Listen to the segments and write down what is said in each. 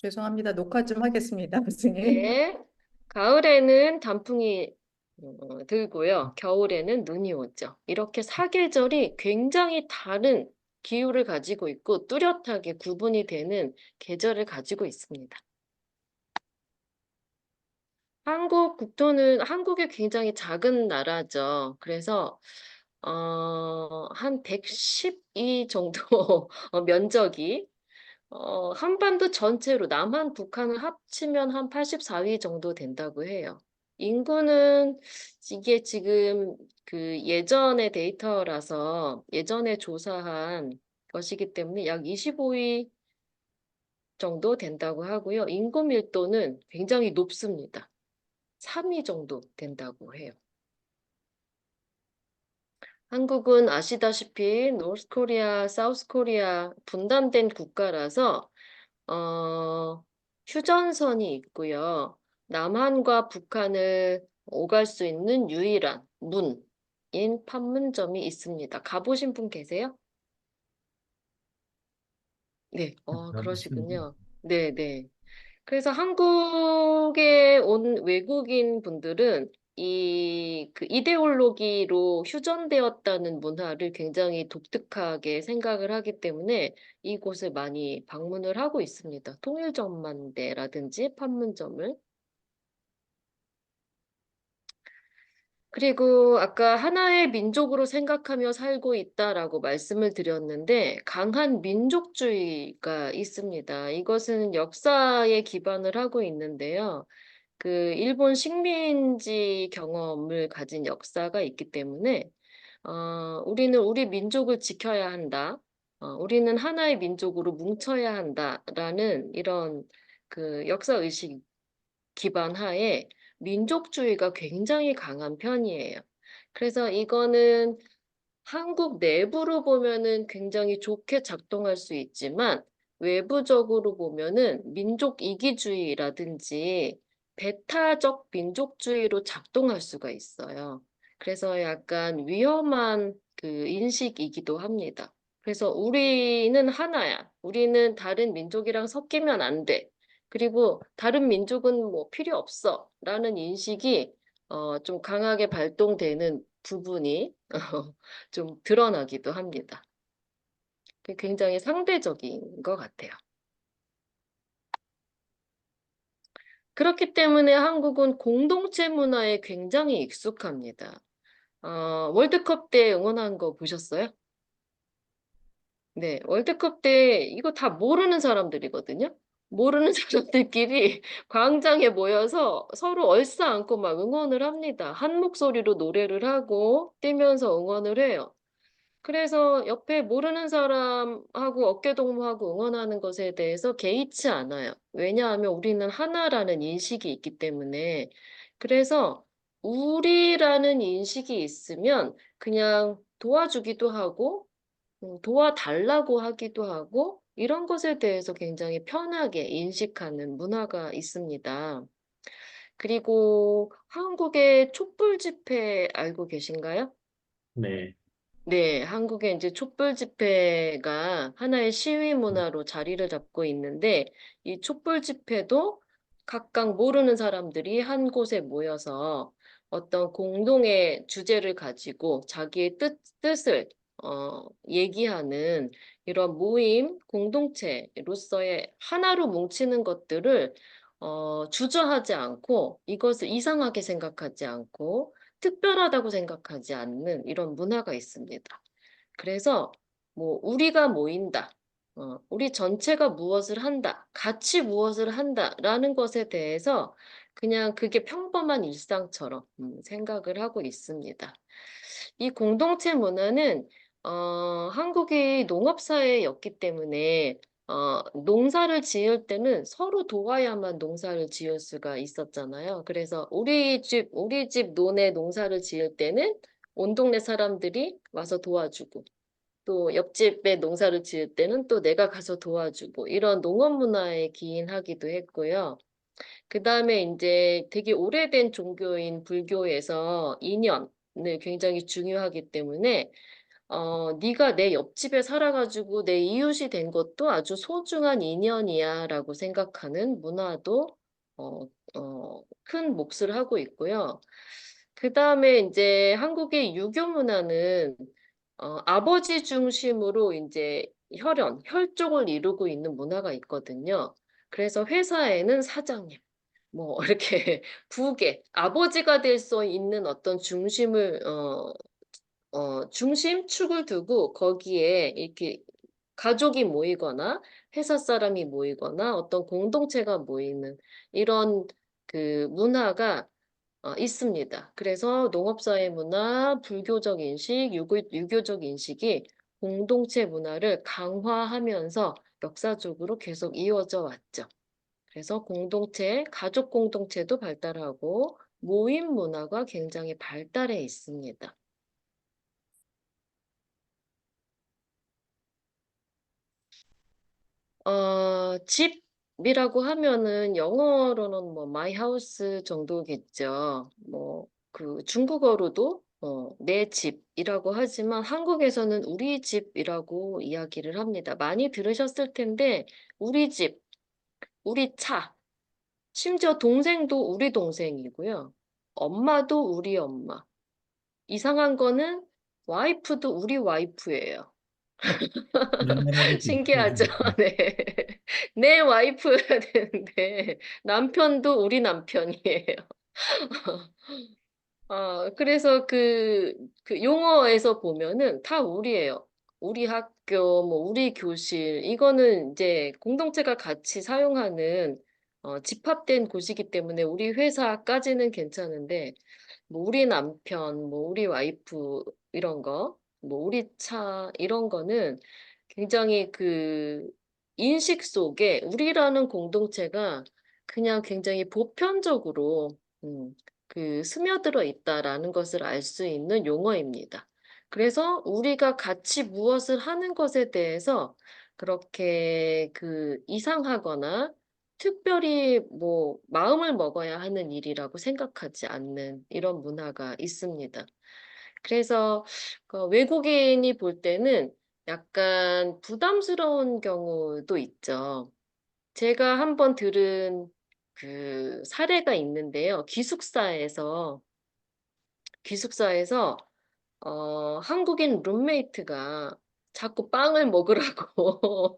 죄송합니다. 녹화 좀 하겠습니다, 교수님. 네. 가을에는 단풍이 들고요. 겨울에는 눈이 오죠. 이렇게 사계절이 굉장히 다른 기후를 가지고 있고 뚜렷하게 구분이 되는 계절을 가지고 있습니다. 한국 국토는 한국이 굉장히 작은 나라죠. 그래서 한 112 정도 면적이 한반도 전체로 남한, 북한을 합치면 한 84위 정도 된다고 해요. 인구는 이게 지금 그 예전의 데이터라서 예전에 조사한 것이기 때문에 약 25위 정도 된다고 하고요. 인구 밀도는 굉장히 높습니다. 3위 정도 된다고 해요. 한국은 아시다시피 노스 코리아, 사우스 코리아 분단된 국가라서 휴전선이 있고요. 남한과 북한을 오갈 수 있는 유일한 문인 판문점이 있습니다. 가보신 분 계세요? 네, 있습니다. 그러시군요. 네, 네. 그래서 한국에 온 외국인 분들은 그 이데올로기로 휴전되었다는 문화를 굉장히 독특하게 생각을 하기 때문에 이곳을 많이 방문을 하고 있습니다. 통일전만대라든지 판문점을. 그리고 아까 하나의 민족으로 생각하며 살고 있다라고 말씀을 드렸는데 강한 민족주의가 있습니다. 이것은 역사에 기반을 하고 있는데요. 그 일본 식민지 경험을 가진 역사가 있기 때문에 우리는 우리 민족을 지켜야 한다. 우리는 하나의 민족으로 뭉쳐야 한다라는 이런 그 역사 의식 기반 하에 민족주의가 굉장히 강한 편이에요. 그래서 이거는 한국 내부로 보면은 굉장히 좋게 작동할 수 있지만 외부적으로 보면은 민족 이기주의라든지 배타적 민족주의로 작동할 수가 있어요. 그래서 약간 위험한 그 인식이기도 합니다. 그래서 우리는 하나야. 우리는 다른 민족이랑 섞이면 안 돼. 그리고 다른 민족은 뭐 필요 없어. 라는 인식이 좀 강하게 발동되는 부분이 좀 드러나기도 합니다. 굉장히 상대적인 것 같아요. 그렇기 때문에 한국은 공동체 문화에 굉장히 익숙합니다. 월드컵 때 응원한 거 보셨어요? 네, 월드컵 때 이거 다 모르는 사람들이거든요. 모르는 사람들끼리 광장에 모여서 서로 얼싸안고 막 응원을 합니다. 한 목소리로 노래를 하고 뛰면서 응원을 해요. 그래서 옆에 모르는 사람하고 어깨동무하고 응원하는 것에 대해서 개의치 않아요. 왜냐하면 우리는 하나라는 인식이 있기 때문에. 그래서 우리라는 인식이 있으면 그냥 도와주기도 하고, 도와달라고 하기도 하고, 이런 것에 대해서 굉장히 편하게 인식하는 문화가 있습니다. 그리고 한국의 촛불 집회 알고 계신가요? 네. 네, 한국의 이제 촛불 집회가 하나의 시위 문화로 자리를 잡고 있는데, 이 촛불 집회도 각각 모르는 사람들이 한 곳에 모여서 어떤 공동의 주제를 가지고 자기의 뜻을 얘기하는 이런 모임, 공동체로서의 하나로 뭉치는 것들을 주저하지 않고 이것을 이상하게 생각하지 않고 특별하다고 생각하지 않는 이런 문화가 있습니다. 그래서 뭐 우리가 모인다, 우리 전체가 무엇을 한다, 같이 무엇을 한다라는 것에 대해서 그냥 그게 평범한 일상처럼 생각을 하고 있습니다. 이 공동체 문화는 한국이 농업사회였기 때문에 농사를 지을 때는 서로 도와야만 농사를 지을 수가 있었잖아요. 그래서 우리 집 논에 농사를 지을 때는 온 동네 사람들이 와서 도와주고, 또 옆집에 농사를 지을 때는 또 내가 가서 도와주고, 이런 농업 문화에 기인하기도 했고요. 그 다음에 이제 되게 오래된 종교인 불교에서 인연을 굉장히 중요하기 때문에 네가 내 옆집에 살아가지고 내 이웃이 된 것도 아주 소중한 인연이야라고 생각하는 문화도 어, 큰 몫을 하고 있고요. 그 다음에 이제 한국의 유교 문화는 아버지 중심으로 이제 혈족을 이루고 있는 문화가 있거든요. 그래서 회사에는 사장님, 뭐 이렇게 부계, 아버지가 될 수 있는 어떤 중심축을 두고 거기에 이렇게 가족이 모이거나 회사 사람이 모이거나 어떤 공동체가 모이는 이런 그 문화가 있습니다. 그래서 농업사회 문화, 불교적 인식, 유교적 인식이 공동체 문화를 강화하면서 역사적으로 계속 이어져 왔죠. 그래서 가족 공동체도 발달하고 모임 문화가 굉장히 발달해 있습니다. 집이라고 하면은 영어로는 뭐 my house 정도겠죠. 뭐 그 중국어로도 내 집이라고 하지만 한국에서는 우리 집이라고 이야기를 합니다. 많이 들으셨을 텐데 우리 집, 우리 차, 심지어 동생도 우리 동생이고요. 엄마도 우리 엄마. 이상한 거는 와이프도 우리 와이프예요. 우리나라에도 있죠. 신기하죠? 네. 내 와이프여야 되는데 남편도 우리 남편이에요. 그래서 그 용어에서 보면은 다 우리예요. 우리 학교, 뭐 우리 교실 이거는 이제 공동체가 같이 사용하는 집합된 곳이기 때문에 우리 회사까지는 괜찮은데 뭐 우리 남편, 뭐 우리 와이프 이런 거, 뭐 우리 차 이런 거는 굉장히 그 인식 속에 우리라는 공동체가 그냥 굉장히 보편적으로 스며들어 있다라는 것을 알 수 있는 용어입니다. 그래서 우리가 같이 무엇을 하는 것에 대해서 그렇게 이상하거나 특별히 뭐 마음을 먹어야 하는 일이라고 생각하지 않는 이런 문화가 있습니다. 그래서 외국인이 볼 때는 약간 부담스러운 경우도 있죠. 제가 한번 들은 그 사례가 있는데요. 기숙사에서 한국인 룸메이트가 자꾸 빵을 먹으라고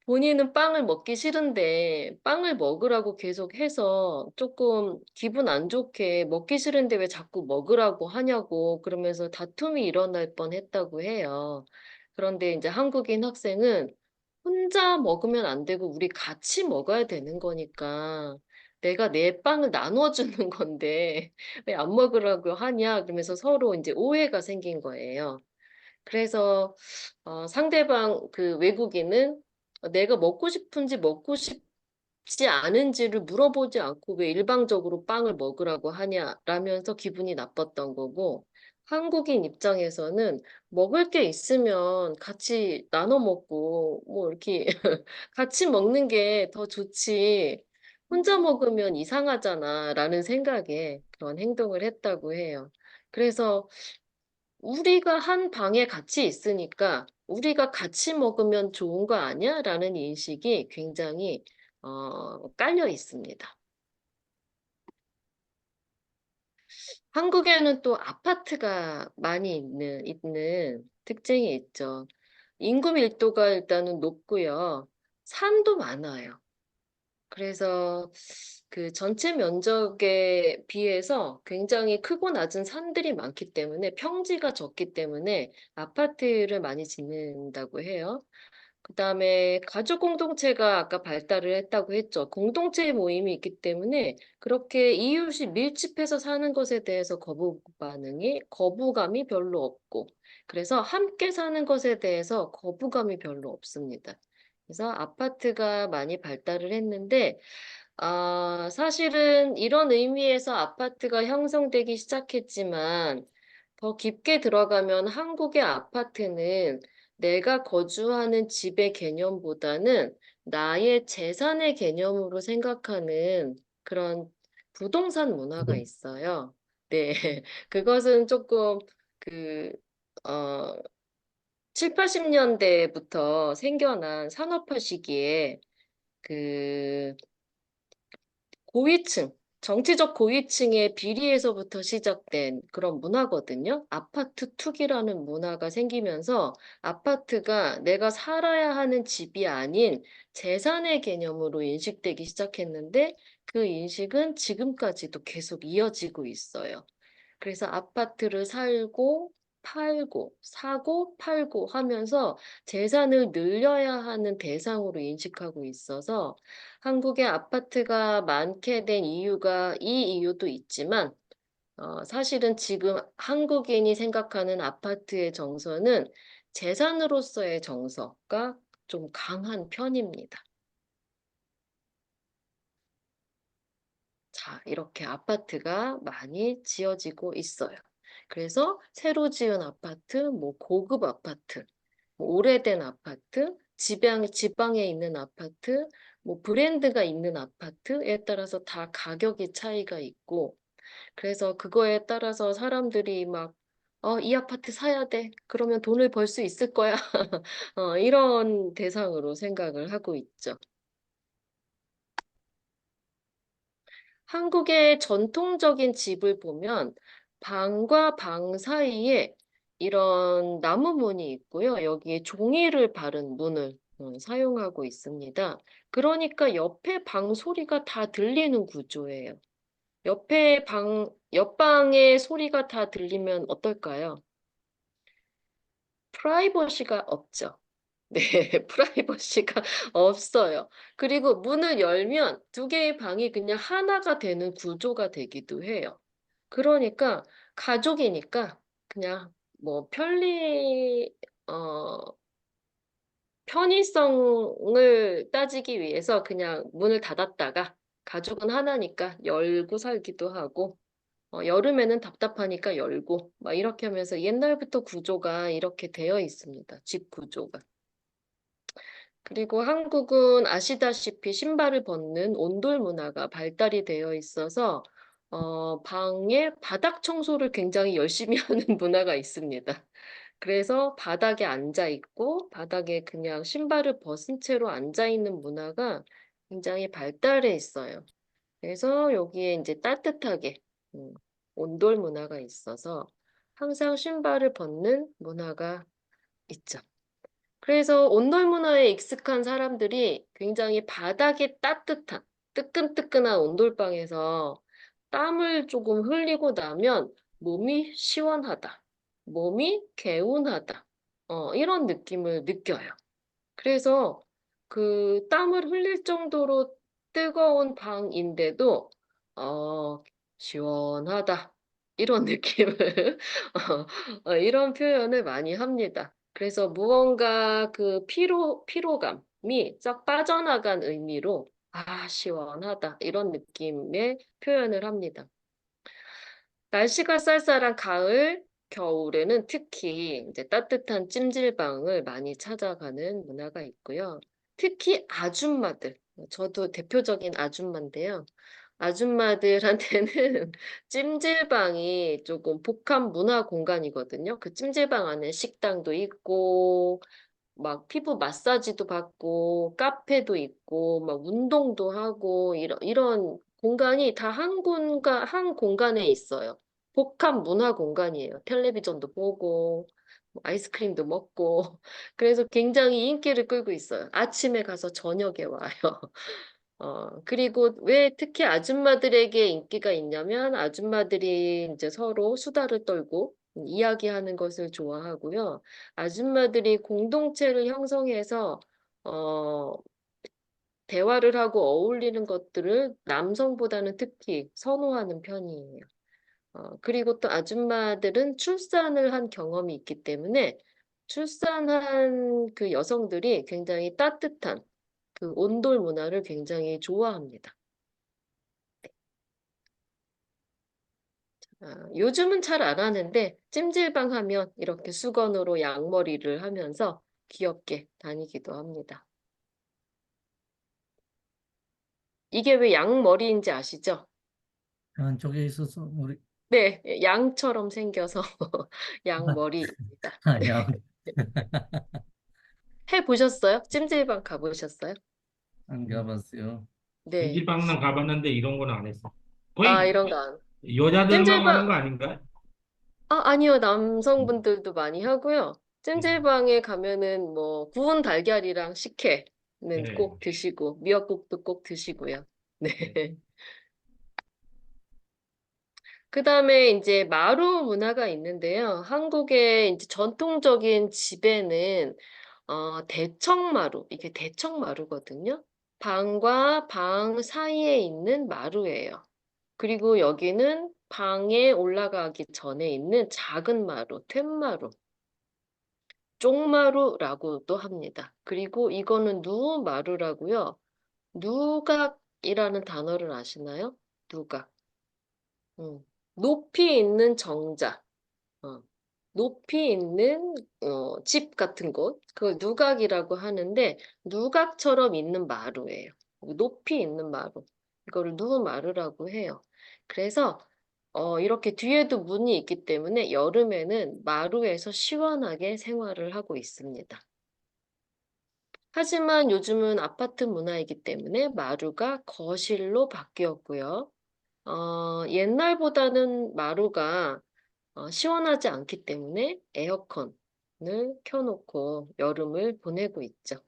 본인은 빵을 먹기 싫은데 빵을 먹으라고 계속 해서 조금 기분 안 좋게 먹기 싫은데 왜 자꾸 먹으라고 하냐고 그러면서 다툼이 일어날 뻔했다고 해요. 그런데 이제 한국인 학생은 혼자 먹으면 안 되고 우리 같이 먹어야 되는 거니까 내가 내 빵을 나눠주는 건데 왜 안 먹으라고 하냐 그러면서 서로 이제 오해가 생긴 거예요. 그래서 상대방 그 외국인은 내가 먹고 싶은지 먹고 싶지 않은지를 물어보지 않고 왜 일방적으로 빵을 먹으라고 하냐라면서 기분이 나빴던 거고 한국인 입장에서는 먹을 게 있으면 같이 나눠 먹고 뭐 이렇게 같이 먹는 게 더 좋지 혼자 먹으면 이상하잖아라는 생각에 그런 행동을 했다고 해요. 그래서 우리가 한 방에 같이 있으니까 우리가 같이 먹으면 좋은 거 아니야? 라는 인식이 굉장히 깔려 있습니다. 한국에는 또 아파트가 많이 있는 특징이 있죠. 인구 밀도가 일단은 높고요. 산도 많아요. 그래서 그 전체 면적에 비해서 굉장히 크고 낮은 산들이 많기 때문에 평지가 적기 때문에 아파트를 많이 짓는다고 해요. 그다음에 가족 공동체가 아까 발달을 했다고 했죠. 공동체 모임이 있기 때문에 그렇게 이웃이 밀집해서 사는 것에 대해서 거부감이 별로 없고, 그래서 함께 사는 것에 대해서 거부감이 별로 없습니다. 그래서 아파트가 많이 발달을 했는데, 사실은 이런 의미에서 아파트가 형성되기 시작했지만, 더 깊게 들어가면 한국의 아파트는 내가 거주하는 집의 개념보다는 나의 재산의 개념으로 생각하는 그런 부동산 문화가 그동- 있어요. 네. 그것은 조금 그 어, 7, 80년대부터 생겨난 산업화 시기에 그 고위층, 정치적 고위층의 비리에서부터 시작된 그런 문화거든요. 아파트 투기라는 문화가 생기면서 아파트가 내가 살아야 하는 집이 아닌 재산의 개념으로 인식되기 시작했는데 그 인식은 지금까지도 계속 이어지고 있어요. 그래서 아파트를 살고 팔고 사고 팔고 하면서 재산을 늘려야 하는 대상으로 인식하고 있어서 한국에 아파트가 많게 된 이유가 이 이유도 있지만 사실은 지금 한국인이 생각하는 아파트의 정서는 재산으로서의 정서가 좀 강한 편입니다. 자, 이렇게 아파트가 많이 지어지고 있어요. 그래서 새로 지은 아파트, 뭐 고급 아파트, 뭐 오래된 아파트, 지방에 있는 아파트, 뭐 브랜드가 있는 아파트에 따라서 다 가격이 차이가 있고, 그래서 그거에 따라서 사람들이 막, 이 아파트 사야 돼. 그러면 돈을 벌 수 있을 거야. 이런 대상으로 생각을 하고 있죠. 한국의 전통적인 집을 보면 방과 방 사이에 이런 나무 문이 있고요. 여기에 종이를 바른 문을 사용하고 있습니다. 그러니까 옆에 방 소리가 다 들리는 구조예요. 옆방의 소리가 다 들리면 어떨까요? 프라이버시가 없죠. 네, 프라이버시가 없어요. 그리고 문을 열면 두 개의 방이 그냥 하나가 되는 구조가 되기도 해요. 그러니까 가족이니까 그냥 뭐 어, 편의성을 따지기 위해서 그냥 문을 닫았다가 가족은 하나니까 열고 살기도 하고 여름에는 답답하니까 열고 막 이렇게 하면서 옛날부터 구조가 이렇게 되어 있습니다. 집 구조가. 그리고 한국은 아시다시피 신발을 벗는 온돌 문화가 발달이 되어 있어서 방에 바닥 청소를 굉장히 열심히 하는 문화가 있습니다. 그래서 바닥에 앉아 있고 바닥에 그냥 신발을 벗은 채로 앉아 있는 문화가 굉장히 발달해 있어요. 그래서 여기에 이제 따뜻하게 음, 온돌 문화가 있어서 항상 신발을 벗는 문화가 있죠. 그래서 온돌 문화에 익숙한 사람들이 굉장히 바닥이 따뜻한, 뜨끈뜨끈한 온돌방에서 땀을 조금 흘리고 나면 몸이 시원하다, 몸이 개운하다, 이런 느낌을 느껴요. 그래서 그 땀을 흘릴 정도로 뜨거운 방인데도 어, 시원하다 이런 느낌을 이런 표현을 많이 합니다. 그래서 무언가 그 피로감이 싹 빠져나간 의미로 시원하다 이런 느낌의 표현을 합니다. 날씨가 쌀쌀한 가을, 겨울에는 특히 이제 따뜻한 찜질방을 많이 찾아가는 문화가 있고요. 특히 아줌마들, 저도 대표적인 아줌마인데요. 아줌마들한테는 찜질방이 조금 복합 문화 공간이거든요. 그 찜질방 안에 식당도 있고, 막 피부 마사지도 받고, 카페도 있고, 막 운동도 하고, 이런 공간이 다 한 공간에 있어요. 복합 문화 공간이에요. 텔레비전도 보고, 뭐 아이스크림도 먹고. 그래서 굉장히 인기를 끌고 있어요. 아침에 가서 저녁에 와요. 그리고 왜 특히 아줌마들에게 인기가 있냐면 아줌마들이 이제 서로 수다를 떨고 이야기하는 것을 좋아하고요. 아줌마들이 공동체를 형성해서 어, 대화를 하고 어울리는 것들을 남성보다는 특히 선호하는 편이에요. 그리고 또 아줌마들은 출산을 한 경험이 있기 때문에 출산한 그 여성들이 굉장히 따뜻한 그 온돌 문화를 굉장히 좋아합니다. 요즘은 잘 안 하는데 찜질방 하면 이렇게 수건으로 양머리를 하면서 귀엽게 다니기도 합니다. 이게 왜 양머리인지 아시죠? 한쪽에 있어서 우리 네, 양처럼 생겨서 양머리입니다. 양, 해보셨어요? 찜질방 가보셨어요? 안 가봤어요. 네. 찜질방은 가봤는데 이런 건 안 했어. 아, 거의 이런 거 안. 여자들만 하는 찜질방, 거 아닌가? 아니요. 남성분들도 많이 하고요. 찜질방에 가면은 뭐 구운 달걀이랑 식혜는 네. 꼭 드시고 미역국도 꼭 드시고요. 네. 그다음에 이제 마루 문화가 있는데요. 한국의 이제 전통적인 집에는 대청마루, 이게 대청마루거든요. 방과 방 사이에 있는 마루예요. 그리고 여기는 방에 올라가기 전에 있는 작은 마루, 툇마루, 쪽마루라고도 합니다. 그리고 이거는 누마루라고요. 누각이라는 단어를 아시나요? 누각. 높이 있는 정자. 어, 높이 있는 집 같은 곳, 그걸 누각이라고 하는데 누각처럼 있는 마루예요. 높이 있는 마루. 이거를 누마루라고 해요. 그래서 이렇게 뒤에도 문이 있기 때문에 여름에는 마루에서 시원하게 생활을 하고 있습니다. 하지만 요즘은 아파트 문화이기 때문에 마루가 거실로 바뀌었고요. 옛날보다는 마루가 시원하지 않기 때문에 에어컨을 켜놓고 여름을 보내고 있죠.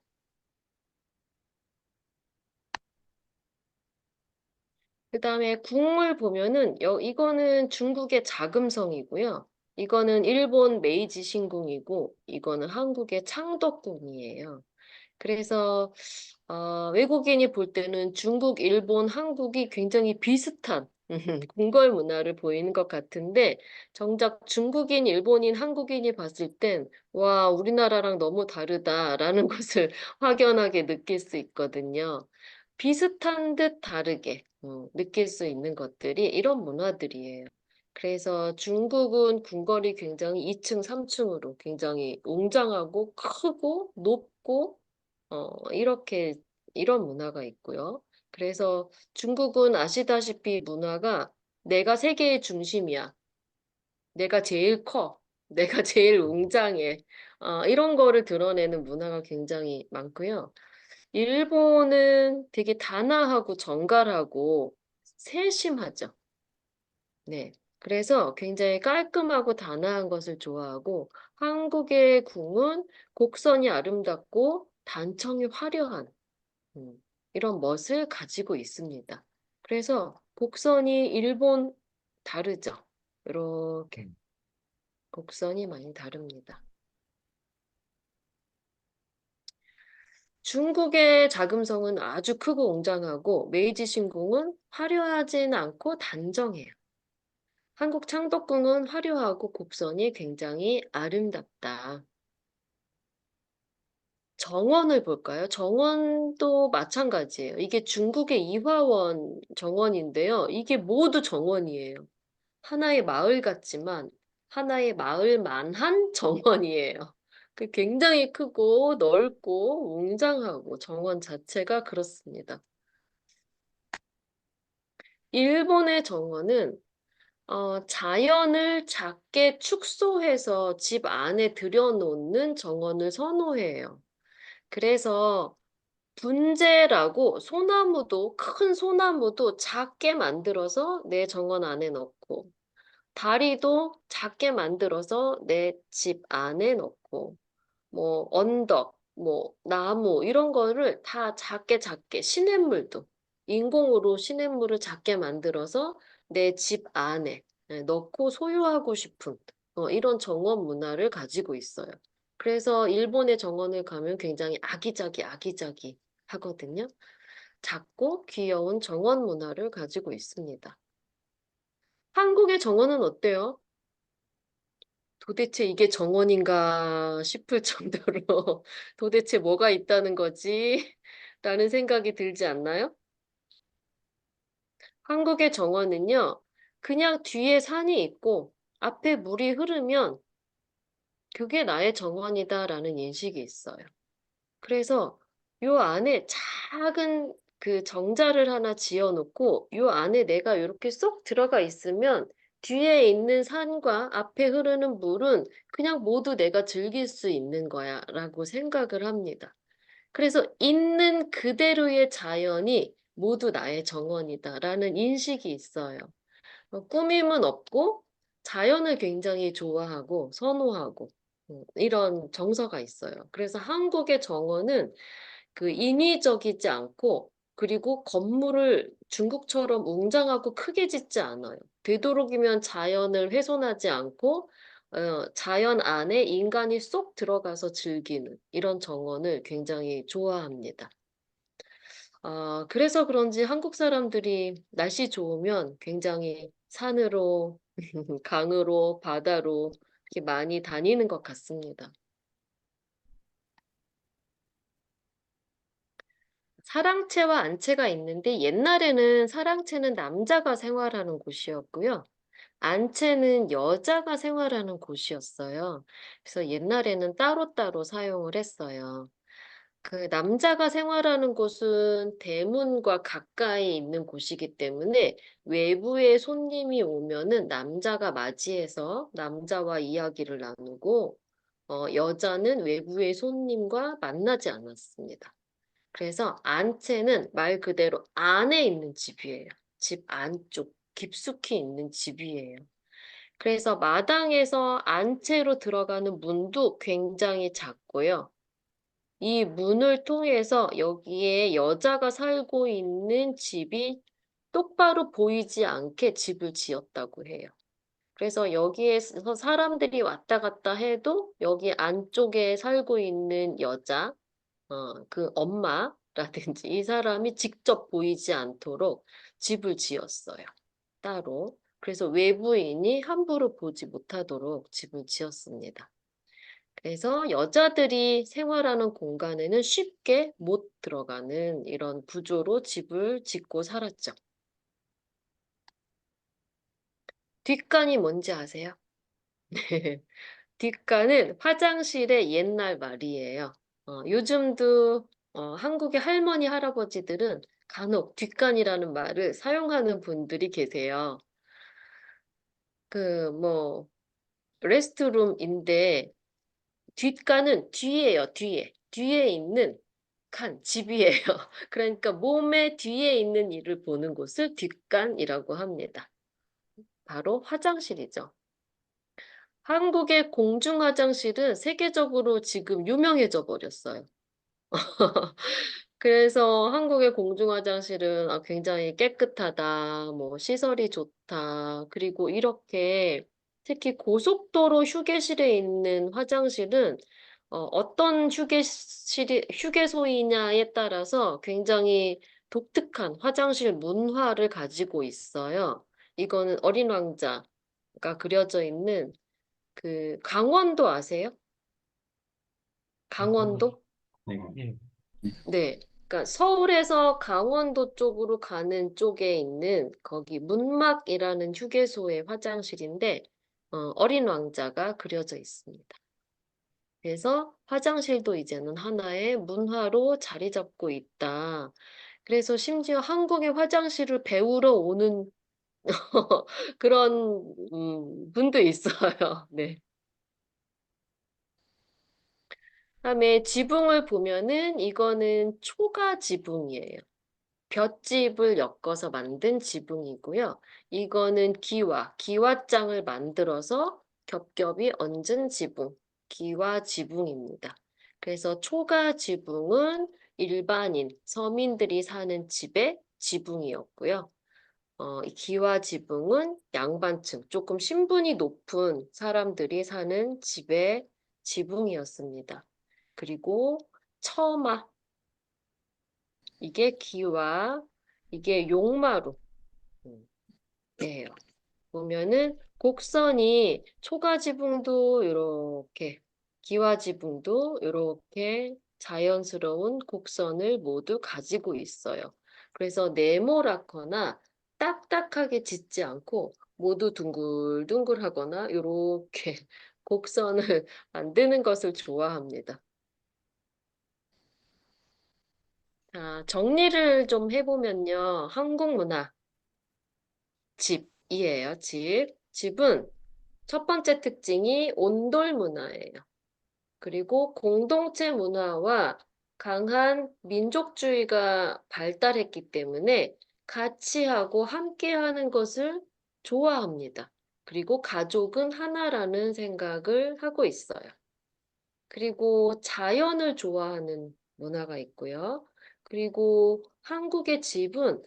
그 다음에 궁을 보면은 이거는 중국의 자금성이고요. 이거는 일본 메이지 신궁이고 이거는 한국의 창덕궁이에요. 그래서 외국인이 볼 때는 중국, 일본, 한국이 굉장히 비슷한 궁궐 문화를 보이는 것 같은데 정작 중국인, 일본인, 한국인이 봤을 땐 와, 우리나라랑 너무 다르다라는 것을 확연하게 느낄 수 있거든요. 비슷한 듯 다르게 느낄 수 있는 것들이 이런 문화들이에요. 그래서 중국은 궁궐이 굉장히 2층, 3층으로 굉장히 웅장하고 크고 높고 이렇게 이런 문화가 있고요. 그래서 중국은 아시다시피 문화가 내가 세계의 중심이야. 내가 제일 커. 내가 제일 웅장해. 이런 거를 드러내는 문화가 굉장히 많고요. 일본은 되게 단아하고 정갈하고 세심하죠. 네. 그래서 굉장히 깔끔하고 단아한 것을 좋아하고 한국의 궁은 곡선이 아름답고 단청이 화려한 이런 멋을 가지고 있습니다. 그래서 곡선이 일본 다르죠. 이렇게 곡선이 많이 다릅니다. 중국의 자금성은 아주 크고 웅장하고 메이지 신궁은 화려하진 않고 단정해요. 한국 창덕궁은 화려하고 곡선이 굉장히 아름답다. 정원을 볼까요? 정원도 마찬가지예요. 이게 중국의 이화원 정원인데요. 이게 모두 정원이에요. 하나의 마을 같지만 하나의 마을만한 정원이에요. 굉장히 크고 넓고 웅장하고 정원 자체가 그렇습니다. 일본의 정원은 자연을 작게 축소해서 집 안에 들여놓는 정원을 선호해요. 그래서 분재라고 소나무도 큰 소나무도 작게 만들어서 내 정원 안에 넣고 다리도 작게 만들어서 내 집 안에 넣고 뭐 언덕, 뭐 나무 이런 거를 다 작게 작게 시냇물도 인공으로 시냇물을 작게 만들어서 내 집 안에 넣고 소유하고 싶은 이런 정원 문화를 가지고 있어요. 그래서 일본의 정원을 가면 굉장히 아기자기 하거든요. 작고 귀여운 정원 문화를 가지고 있습니다. 한국의 정원은 어때요? 도대체 이게 정원인가 싶을 정도로 도대체 뭐가 있다는 거지? 라는 생각이 들지 않나요? 한국의 정원은요, 그냥 뒤에 산이 있고 앞에 물이 흐르면 그게 나의 정원이다라는 인식이 있어요. 그래서 요 안에 작은 그 정자를 하나 지어놓고 요 안에 내가 이렇게 쏙 들어가 있으면 뒤에 있는 산과 앞에 흐르는 물은 그냥 모두 내가 즐길 수 있는 거야 라고 생각을 합니다. 그래서 있는 그대로의 자연이 모두 나의 정원이다라는 인식이 있어요. 꾸밈은 없고 자연을 굉장히 좋아하고 선호하고 이런 정서가 있어요. 그래서 한국의 정원은 그 인위적이지 않고 그리고 건물을 중국처럼 웅장하고 크게 짓지 않아요. 되도록이면 자연을 훼손하지 않고 자연 안에 인간이 쏙 들어가서 즐기는 이런 정원을 굉장히 좋아합니다. 그래서 그런지 한국 사람들이 날씨 좋으면 굉장히 산으로, 강으로, 바다로 이렇게 많이 다니는 것 같습니다. 사랑채와 안채가 있는데 옛날에는 사랑채는 남자가 생활하는 곳이었고요. 안채는 여자가 생활하는 곳이었어요. 그래서 옛날에는 따로따로 사용을 했어요. 그 남자가 생활하는 곳은 대문과 가까이 있는 곳이기 때문에 외부의 손님이 오면은 남자가 맞이해서 남자와 이야기를 나누고 여자는 외부의 손님과 만나지 않았습니다. 그래서 안채는 말 그대로 안에 있는 집이에요. 집 안쪽, 깊숙이 있는 집이에요. 그래서 마당에서 안채로 들어가는 문도 굉장히 작고요. 이 문을 통해서 여기에 여자가 살고 있는 집이 똑바로 보이지 않게 집을 지었다고 해요. 그래서 여기에서 사람들이 왔다 갔다 해도 여기 안쪽에 살고 있는 여자, 그 엄마라든지 이 사람이 직접 보이지 않도록 집을 지었어요. 따로. 그래서 외부인이 함부로 보지 못하도록 집을 지었습니다. 그래서 여자들이 생활하는 공간에는 쉽게 못 들어가는 이런 구조로 집을 짓고 살았죠. 뒷간이 뭔지 아세요? 네. 뒷간은 화장실의 옛날 말이에요. 요즘도 한국의 할머니, 할아버지들은 간혹 뒷간이라는 말을 사용하는 분들이 계세요. 뭐, 레스트룸인데 뒷간은 뒤에요, 뒤에. 뒤에 있는 칸, 집이에요. 그러니까 몸의 뒤에 있는 일을 보는 곳을 뒷간이라고 합니다. 바로 화장실이죠. 한국의 공중 화장실은 세계적으로 지금 유명해져 버렸어요. 그래서 한국의 공중 화장실은 굉장히 깨끗하다, 뭐 시설이 좋다, 그리고 이렇게 특히 고속도로 휴게실에 있는 화장실은 어떤 휴게소이냐에 따라서 굉장히 독특한 화장실 문화를 가지고 있어요. 이거는 어린 왕자가 그려져 있는 그 강원도 아세요? 강원도? 네. 예. 네. 그러니까 서울에서 강원도 쪽으로 가는 쪽에 있는 거기 문막이라는 휴게소의 화장실인데 어린 왕자가 그려져 있습니다. 그래서 화장실도 이제는 하나의 문화로 자리 잡고 있다. 그래서 심지어 한국의 화장실을 배우러 오는 그런 분도 있어요. 네. 다음에 지붕을 보면은 이거는 초가 지붕이에요. 볏짚을 엮어서 만든 지붕이고요. 이거는 기와장을 만들어서 겹겹이 얹은 지붕, 기와 지붕입니다. 그래서 초가 지붕은 일반인, 서민들이 사는 집의 지붕이었고요. 이 기와 지붕은 양반층, 조금 신분이 높은 사람들이 사는 집의 지붕이었습니다. 그리고 처마, 이게 기와, 이게 용마루. 예요. 보면은 곡선이 초가지붕도 이렇게, 기와지붕도 이렇게 자연스러운 곡선을 모두 가지고 있어요. 그래서 네모랗거나 딱딱하게 짓지 않고 모두 둥글둥글하거나 이렇게 곡선을 만드는 것을 좋아합니다. 자, 정리를 좀 해보면요. 한국 문화, 집이에요, 집. 집은 첫 번째 특징이 온돌 문화예요. 그리고 공동체 문화와 강한 민족주의가 발달했기 때문에 같이 하고 함께 하는 것을 좋아합니다. 그리고 가족은 하나라는 생각을 하고 있어요. 그리고 자연을 좋아하는 문화가 있고요. 그리고 한국의 집은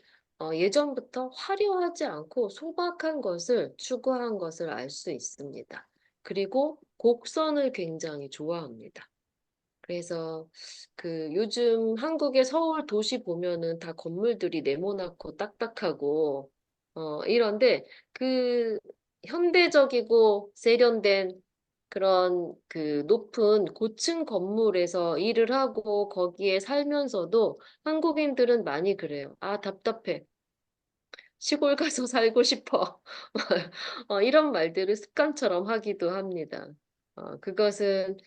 예전부터 화려하지 않고 소박한 것을 추구한 것을 알 수 있습니다. 그리고 곡선을 굉장히 좋아합니다. 그래서 그 요즘 한국의 서울 도시 보면은 다 건물들이 네모나고 딱딱하고 이런데 그 현대적이고 세련된 그런 그 높은 고층 건물에서 일을 하고 거기에 살면서도 한국인들은 많이 그래요. 아, 답답해. 시골 가서 살고 싶어. 이런 말들을 습관처럼 하기도 합니다. 그것은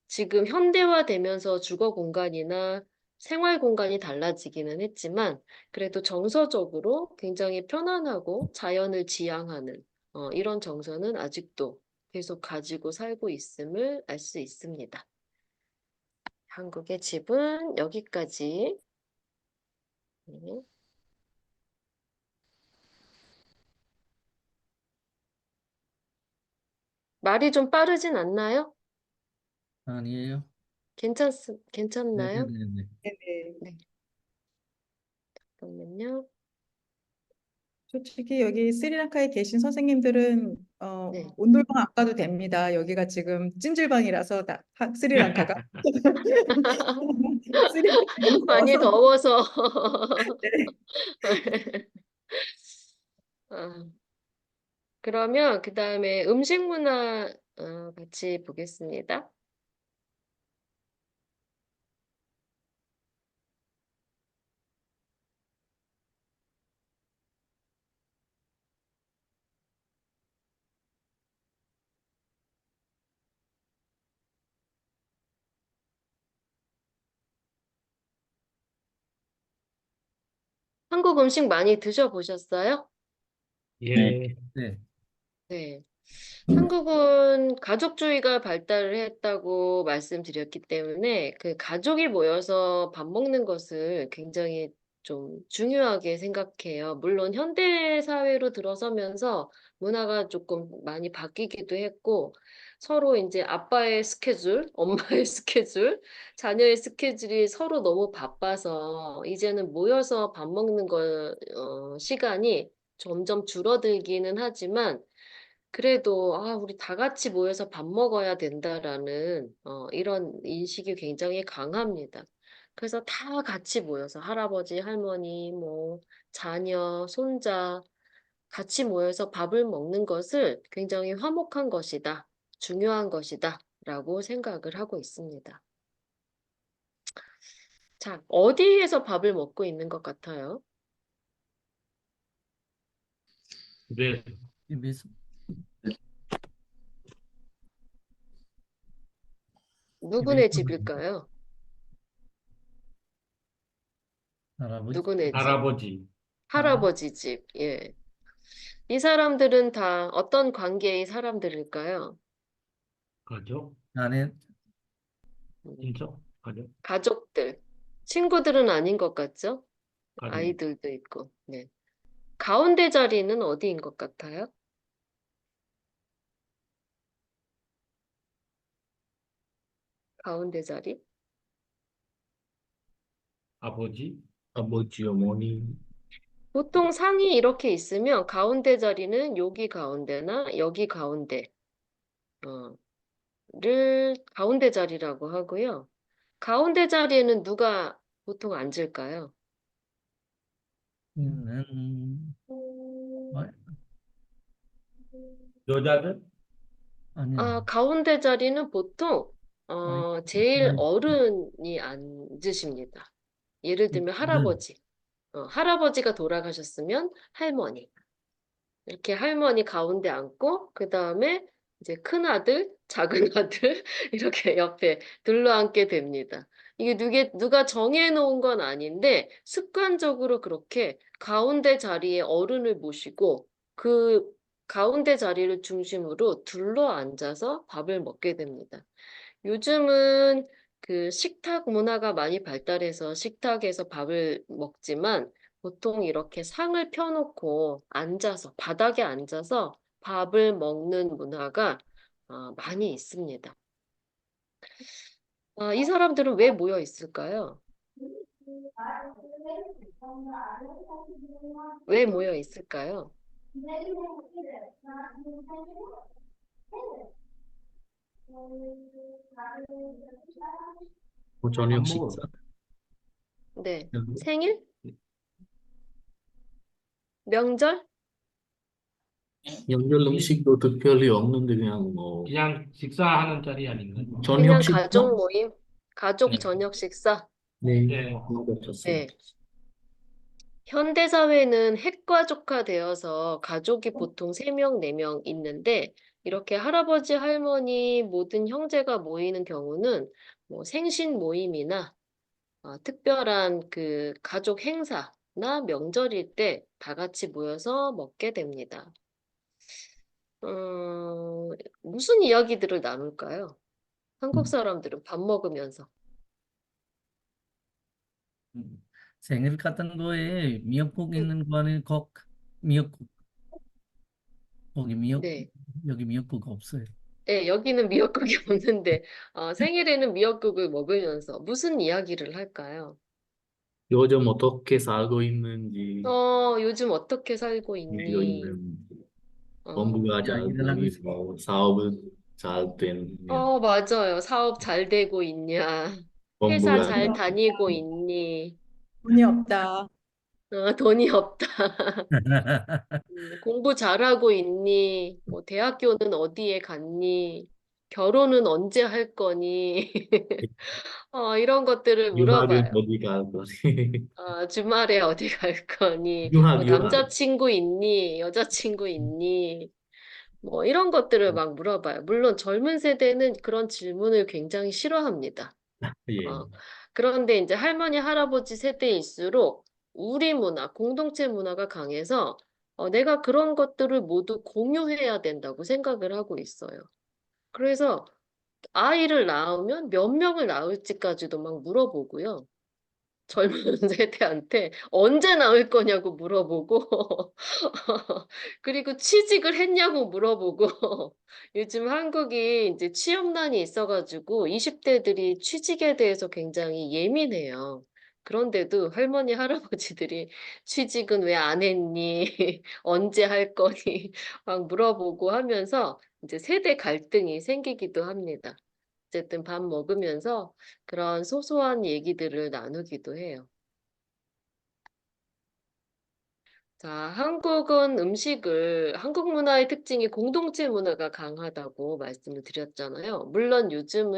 지금 현대화되면서 주거 공간이나 생활 공간이 달라지기는 했지만 그래도 정서적으로 굉장히 편안하고 자연을 지향하는 이런 정서는 아직도 계속 가지고 살고 있음을 알 수 있습니다. 한국의 집은 여기까지. 네. 말이 좀 빠르진 않나요? 아니에요? 괜찮나요? 네네네. 네네. 네. 잠깐만요. 솔직히 여기 스리랑카에 계신 선생님들은 네. 온돌방 안 가도 됩니다. 여기가 지금 찜질방이라서 스리랑카가 스리랑카가 너무 많이 더워서 더워서. 네. 아, 그러면 그 다음에 음식 문화 같이 보겠습니다. 한국 음식 많이 드셔보셨어요? 예. 네. 네. 한국은 가족주의가 발달을 했다고 말씀드렸기 때문에 그 가족이 모여서 밥 먹는 것을 굉장히 좀 중요하게 생각해요. 물론 현대 사회로 들어서면서 문화가 조금 많이 바뀌기도 했고 서로 이제 아빠의 스케줄, 엄마의 스케줄, 자녀의 스케줄이 서로 너무 바빠서 이제는 모여서 밥 먹는 시간이 점점 줄어들기는 하지만 그래도 우리 다 같이 모여서 밥 먹어야 된다라는 이런 인식이 굉장히 강합니다. 그래서 다 같이 모여서 할아버지, 할머니, 뭐 자녀, 손자 같이 모여서 밥을 먹는 것을 굉장히 화목한 것이다, 중요한 것이다라고 생각을 하고 있습니다. 자, 어디에서 밥을 먹고 있는 것 같아요? 네. 집에서 누구네 집에서 집일까요? 할아버지 누구네 집? 할아버지, 할아버지 집. 예. 이 사람들은 다 어떤 관계의 사람들일까요? 가족, 아내 음, 친척, 가족, 가족들. 친구들은 아닌 것 같죠? 가족. 아이들도 있고. 네. 가운데 자리는 어디인 것 같아요? 가운데 자리? 아버지, 어머니, 보통 상이 이렇게 있으면 가운데 자리는 여기 가운데나 여기 가운데, 를 가운데 자리라고 하고요. 가운데 자리에는 누가 보통 앉을까요? 는 뭐, 여자들, 아니요. 가운데 자리는 보통 아니, 제일 아니, 어른이 앉으십니다. 예를 들면 는 할아버지. 할아버지가 돌아가셨으면 할머니. 이렇게 할머니 가운데 앉고 그 다음에 이제 큰 아들, 작은 아들 이렇게 옆에 둘러앉게 됩니다. 이게 누가 정해놓은 건 아닌데 습관적으로 그렇게 가운데 자리에 어른을 모시고 그 가운데 자리를 중심으로 둘러 앉아서 밥을 먹게 됩니다. 요즘은 그 식탁 문화가 많이 발달해서 식탁에서 밥을 먹지만 보통 이렇게 상을 펴놓고 앉아서, 바닥에 앉아서 밥을 먹는 문화가 많이 있습니다. 이 사람들은 왜 모여 있을까요? 왜 모여 있을까요? 뭐 밥 저녁 먹으러. 식사? 네. 여기. 생일? 명절? 연결 음식도 특별히 없는데 그냥 뭐 그냥 식사하는 자리 아닌가요? 저녁 그냥 식사? 가족 모임? 가족 네. 저녁 식사? 네, 네. 먹었었어요. 네. 현대 사회는 핵가족화되어서 가족이 보통 3명, 4명 있는데 이렇게 할아버지, 할머니, 모든 형제가 모이는 경우는 뭐 생신 모임이나 특별한 그 가족 행사나 명절일 때 다 같이 모여서 먹게 됩니다. 무슨 이야기들을 나눌까요? 한국 사람들은 밥 먹으면서. 생일 같은 거에 미역국 있는 거 아니면 미역국. 네. 여기 미역국 없어요. 네, 여기는 미역국이 없는데 생일에는 미역국을 먹으면서 무슨 이야기를 할까요? 요즘 어떻게 살고 있는지, 요즘 어떻게 살고 일고 있니? 있는지, 어, 공부가 야, 잘 일어나고 되니, 있어. 뭐 사업은 잘 되니, 맞아요. 사업 잘 되고 있냐? 회사 공부가 잘 돈이 다니고 없다. 있니? 돈이 없다. 돈이 없다. 공부 잘하고 있니? 뭐 대학교는 어디에 갔니? 결혼은 언제 할 거니? 이런 것들을 유학은 물어봐요. 어디 갈 거니? 주말에 어디 갈 거니? 뭐 유학. 남자친구 있니? 여자친구 있니? 뭐 이런 것들을 막 물어봐요. 물론 젊은 세대는 그런 질문을 굉장히 싫어합니다. 예. 어, 그런데 이제 할머니, 할아버지 세대일수록 우리 문화, 공동체 문화가 강해서 내가 그런 것들을 모두 공유해야 된다고 생각을 하고 있어요. 그래서 아이를 낳으면 몇 명을 낳을지까지도 막 물어보고요. 젊은 세대한테 언제 나올 거냐고 물어보고, 그리고 취직을 했냐고 물어보고, 요즘 한국이 이제 취업난이 있어가지고 20대들이 취직에 대해서 굉장히 예민해요. 그런데도 할머니, 할아버지들이 취직은 왜 안 했니? 언제 할 거니? 막 물어보고 하면서 이제 세대 갈등이 생기기도 합니다. 어쨌든 밥 먹으면서 그런 소소한 얘기들을 나누기도 해요. 자, 한국 문화의 특징이 공동체 문화가 강하다고 말씀을 드렸잖아요. 물론 요즘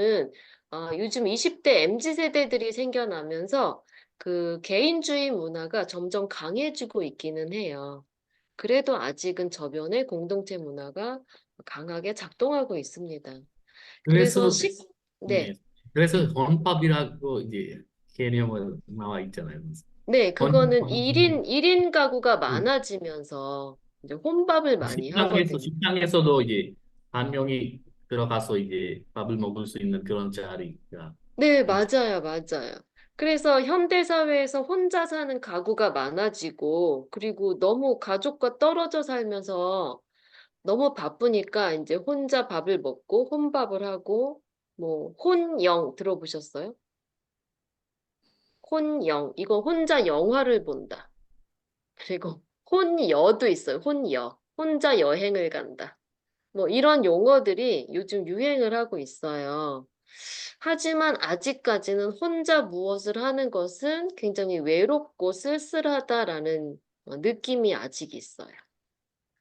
20대 MZ 세대들이 생겨나면서 그 개인주의 문화가 점점 강해지고 있기는 해요. 그래도 아직은 저변에 공동체 문화가 강하게 작동하고 있습니다. 그래서 그래서 예. 네. 그래서 혼밥이라고 이제 개념은 나와 있잖아요. 네, 그거는 혼밥. 1인 가구가 많아지면서 이제 혼밥을 많이 하거든요. 식당에서도 이제 한 명이 들어가서 이제 밥을 먹을 수 있는 그런 자리가 네, 있죠. 맞아요, 맞아요. 그래서 현대 사회에서 혼자 사는 가구가 많아지고, 그리고 너무 가족과 떨어져 살면서 너무 바쁘니까 이제 혼자 밥을 먹고, 혼밥을 하고, 뭐, 혼영 들어보셨어요? 혼영. 이거 혼자 영화를 본다. 그리고 혼여도 있어요. 혼여. 혼자 여행을 간다. 뭐 이런 용어들이 요즘 유행을 하고 있어요. 하지만 아직까지는 혼자 무엇을 하는 것은 굉장히 외롭고 쓸쓸하다라는 느낌이 아직 있어요.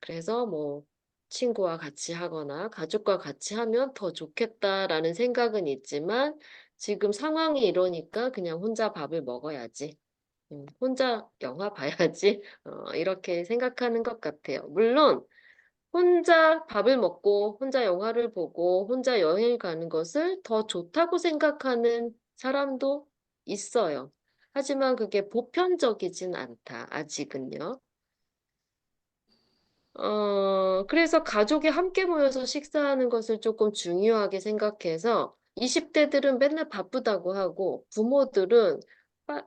그래서 뭐 친구와 같이 하거나 가족과 같이 하면 더 좋겠다라는 생각은 있지만 지금 상황이 이러니까 그냥 혼자 밥을 먹어야지. 혼자 영화 봐야지. 이렇게 생각하는 것 같아요. 물론 혼자 밥을 먹고 혼자 영화를 보고 혼자 여행을 가는 것을 더 좋다고 생각하는 사람도 있어요. 하지만 그게 보편적이진 않다, 아직은요. 그래서 가족이 함께 모여서 식사하는 것을 조금 중요하게 생각해서 20대들은 맨날 바쁘다고 하고 부모들은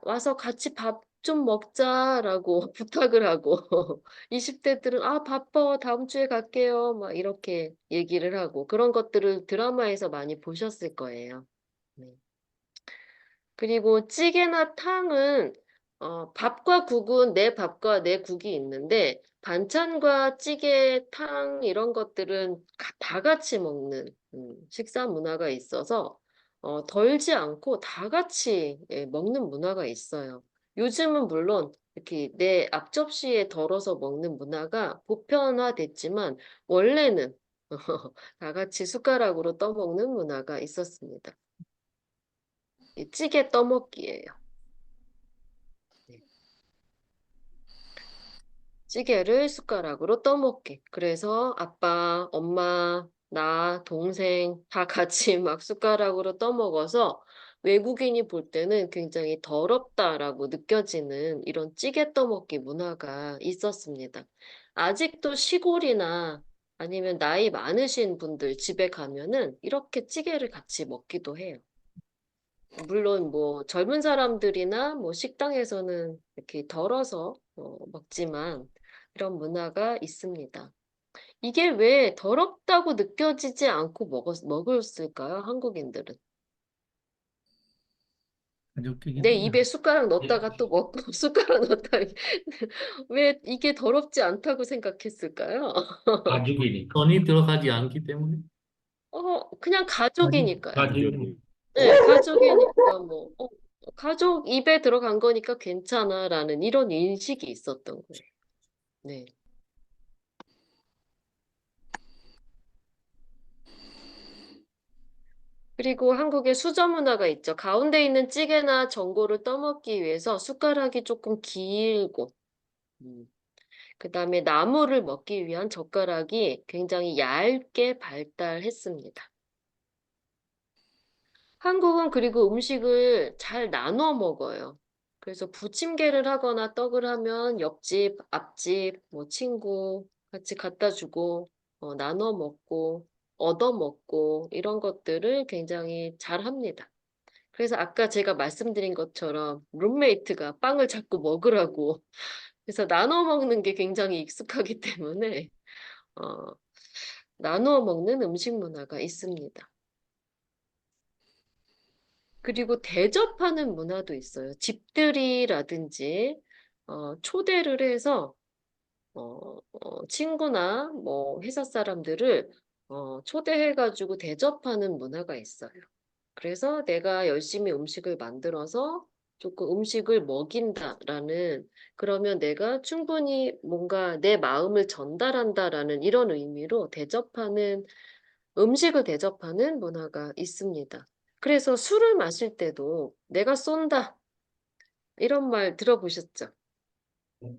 와서 같이 밥 좀 먹자라고 부탁을 하고 20대들은 아, 바빠. 다음 주에 갈게요. 막 이렇게 얘기를 하고 그런 것들을 드라마에서 많이 보셨을 거예요. 네. 그리고 찌개나 탕은 밥과 국은 내 밥과 내 국이 있는데 반찬과 찌개, 탕 이런 것들은 다 같이 먹는 식사 문화가 있어서 덜지 않고 다 같이 먹는 문화가 있어요. 요즘은 물론 이렇게 내 앞접시에 덜어서 먹는 문화가 보편화됐지만 원래는 다 같이 숟가락으로 떠먹는 문화가 있었습니다. 이 찌개 떠먹기예요. 네. 찌개를 숟가락으로 떠먹기. 그래서 아빠, 엄마, 나, 동생 다 같이 막 숟가락으로 떠먹어서 외국인이 볼 때는 굉장히 더럽다라고 느껴지는 이런 찌개 떠먹기 문화가 있었습니다. 아직도 시골이나 아니면 나이 많으신 분들 집에 가면은 이렇게 찌개를 같이 먹기도 해요. 물론 뭐 젊은 사람들이나 뭐 식당에서는 이렇게 덜어서 먹지만 이런 문화가 있습니다. 이게 왜 더럽다고 느껴지지 않고 먹었을까요? 한국인들은. 가족끼리 내 입에 숟가락 넣었다가 또 먹고 숟가락 넣었다가 왜 이게 더럽지 않다고 생각했을까요? 가족이니까. 손이 들어가지 않기 때문에. 그냥 가족이니까요. 가족. 네, 가족이니까 뭐 가족 입에 들어간 거니까 괜찮아라는 이런 인식이 있었던 거예요. 네. 그리고 한국의 수저 문화가 있죠. 가운데 있는 찌개나 전골을 떠먹기 위해서 숟가락이 조금 길고, 그다음에 나물을 먹기 위한 젓가락이 굉장히 얇게 발달했습니다. 한국은 그리고 음식을 잘 나눠 먹어요. 그래서 부침개를 하거나 떡을 하면 옆집, 앞집, 뭐 친구 같이 갖다 주고, 나눠 먹고, 얻어 먹고, 이런 것들을 굉장히 잘 합니다. 그래서 아까 제가 말씀드린 것처럼 룸메이트가 빵을 자꾸 먹으라고 그래서 나눠 먹는 게 굉장히 익숙하기 때문에 어, 나누어 먹는 음식 문화가 있습니다. 그리고 대접하는 문화도 있어요. 집들이라든지 초대를 해서 친구나 뭐 회사 사람들을 초대해가지고 대접하는 문화가 있어요. 그래서 내가 열심히 음식을 만들어서 조금 음식을 먹인다라는 그러면 내가 충분히 뭔가 내 마음을 전달한다라는 이런 의미로 음식을 대접하는 문화가 있습니다. 그래서 술을 마실 때도 내가 쏜다 이런 말 들어보셨죠?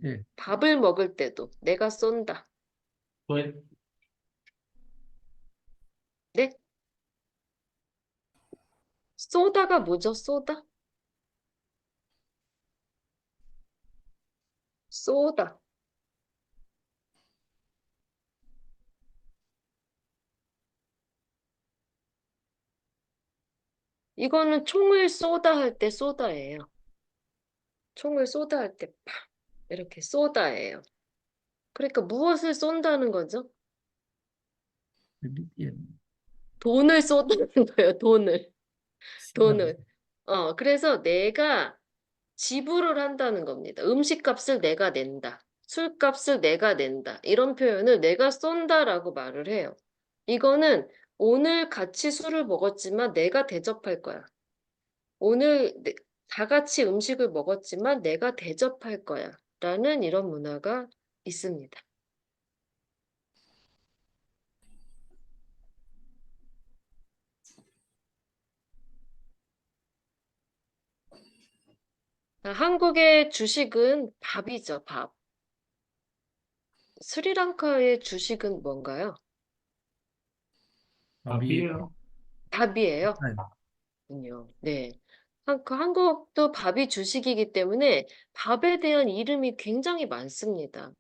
예, 밥을 먹을 때도 내가 쏜다. 왜 네? 쏘다가 뭐죠? 쏘다? 쏘다. 이거는 총을 쏘다 할 때 쏘다예요. 총을 쏘다 할 때 팍 이렇게 쏘다예요. 그러니까 무엇을 쏜다는 거죠? 예, 돈을 쏜다는 거예요. 돈을. 시간. 돈을. 그래서 내가 지불을 한다는 겁니다. 음식값을 내가 낸다. 술값을 내가 낸다. 이런 표현을 내가 쏜다라고 말을 해요. 이거는 오늘 같이 술을 먹었지만 내가 대접할 거야. 오늘 다 같이 음식을 먹었지만 내가 대접할 거야. 라는 이런 문화가 있습니다. 한국의 주식은 밥이죠, 밥. 스리랑카의 주식은 뭔가요? 밥이에요? 밥이에요. 아니, 군요. 네. 한국도 밥이 주식이기 때문에 밥에 대한 이름이 굉장히 많습니다.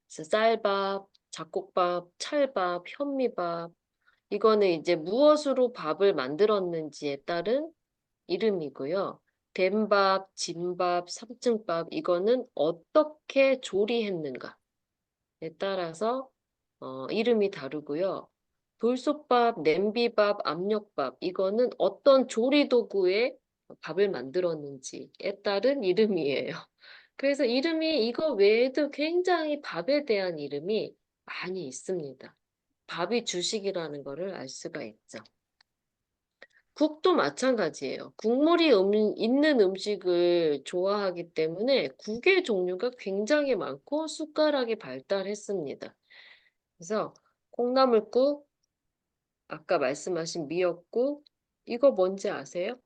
그래서 쌀밥, 잡곡밥, 찰밥, 현미밥. 이거는 이제 무엇으로 밥을 만들었는지에 따른 이름이고요. 된밥, 진밥, 삼층밥, 이거는 어떻게 조리했는가에 따라서 이름이 다르고요. 돌솥밥, 냄비밥, 압력밥, 이거는 어떤 조리 도구에 밥을 만들었는지에 따른 이름이에요. 그래서 이름이 이거 외에도 굉장히 밥에 대한 이름이 많이 있습니다. 밥이 주식이라는 거를 알 수가 있죠. 국도 마찬가지예요. 국물이 있는 음식을 좋아하기 때문에 국의 종류가 굉장히 많고 숟가락이 발달했습니다. 그래서 콩나물국, 아까 말씀하신 미역국, 이거 뭔지 아세요?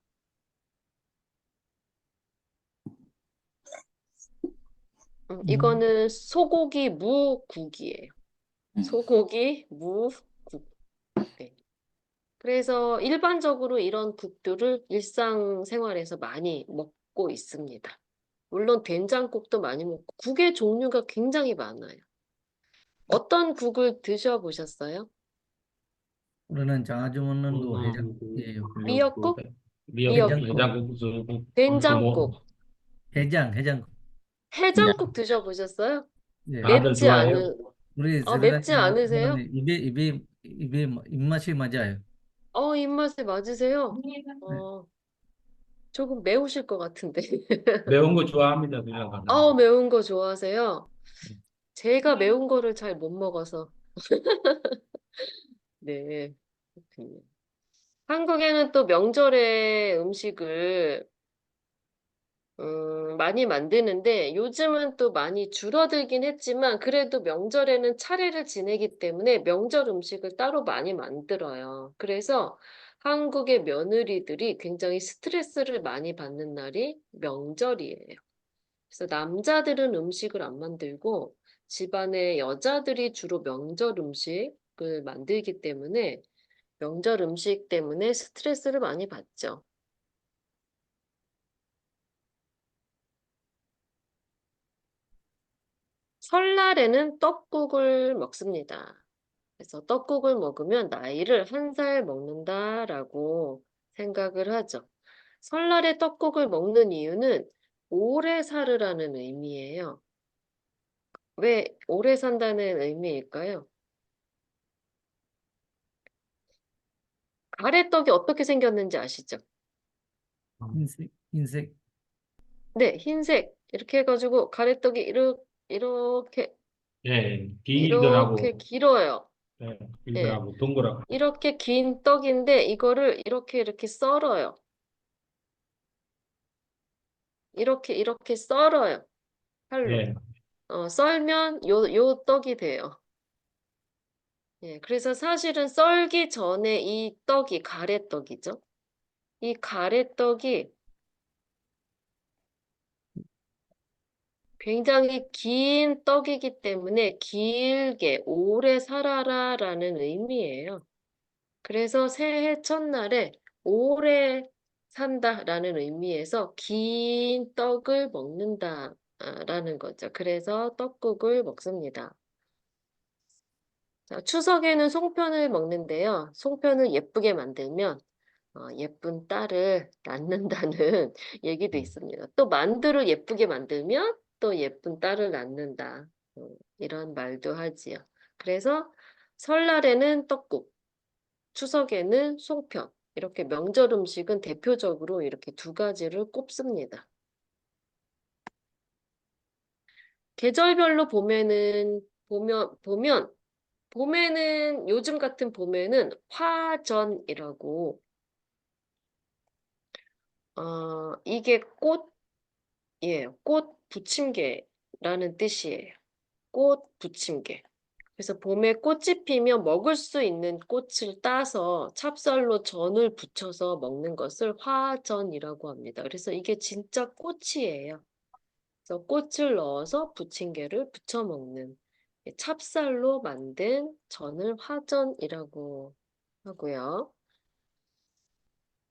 이거는 소고기 무국이에요. 소고기 무국. 네. 그래서 일반적으로 이런 국들을 일상생활에서 많이 먹고 있습니다. 물론 된장국도 많이 먹고 국의 종류가 굉장히 많아요. 어떤 국을 드셔보셨어요? 우리는 자주 먹는 거 콩나물국, 해장이에요. 미역국? 미역국, 해장국, 해장국, 뭐, 된장국, 해장국. 해장국 드셔보셨어요? 예. 다들 맵지 좋아해요? 우리 맵지 스리랑카 않으세요? 사람은 입에 입맛이 맞아요. 입맛에 맞으세요? 네. 조금 매우실 것 같은데. 매운 거 좋아합니다, 그냥 가는. 매운 거 좋아하세요? 제가 매운 거를 잘 못 먹어서. 네. 그렇군요. 한국에는 또 명절에 음식을 많이 만드는데 요즘은 또 많이 줄어들긴 했지만 그래도 명절에는 차례를 지내기 때문에 명절 음식을 따로 많이 만들어요. 그래서 한국의 며느리들이 굉장히 스트레스를 많이 받는 날이 명절이에요. 그래서 남자들은 음식을 안 만들고 집안의 여자들이 주로 명절 음식을 만들기 때문에 명절 음식 때문에 스트레스를 많이 받죠. 설날에는 떡국을 먹습니다. 그래서 떡국을 먹으면 나이를 1살 먹는다라고 생각을 하죠. 설날에 떡국을 먹는 이유는 오래 살으라는 의미예요. 왜 오래 산다는 의미일까요? 가래떡이 어떻게 생겼는지 아시죠? 흰색. 네, 흰색. 이렇게 해가지고 가래떡이 이렇게, 예, 이렇게 길더라고. 길어요. 예, 예, 길더라고. 동그랗고. 이렇게 긴 떡인데 이거를 이렇게 썰어요. 이렇게 썰어요. 칼로. 예, 썰면 요 떡이 돼요. 예, 그래서 사실은 썰기 전에 이 떡이 가래떡이죠. 이 가래떡이 굉장히 긴 떡이기 때문에 길게 오래 살아라라는 의미예요. 그래서 새해 첫날에 오래 산다라는 의미에서 긴 떡을 먹는다라는 거죠. 그래서 떡국을 먹습니다. 자, 추석에는 송편을 먹는데요. 송편을 예쁘게 만들면 예쁜 딸을 낳는다는 얘기도 있습니다. 또 만두를 예쁘게 만들면 또 예쁜 딸을 낳는다. 이런 말도 하지요. 그래서 설날에는 떡국, 추석에는 송편. 이렇게 명절 음식은 대표적으로 이렇게 두 가지를 꼽습니다. 계절별로 보면 봄에는 요즘 같은 봄에는 화전이라고 이게 꽃이에요. 꽃 부침개라는 뜻이에요. 꽃 부침개. 그래서 봄에 꽃이 피면 먹을 수 있는 꽃을 따서 찹쌀로 전을 부쳐서 먹는 것을 화전이라고 합니다. 그래서 이게 진짜 꽃이에요. 그래서 꽃을 넣어서 부침개를 부쳐 먹는 찹쌀로 만든 전을 화전이라고 하고요.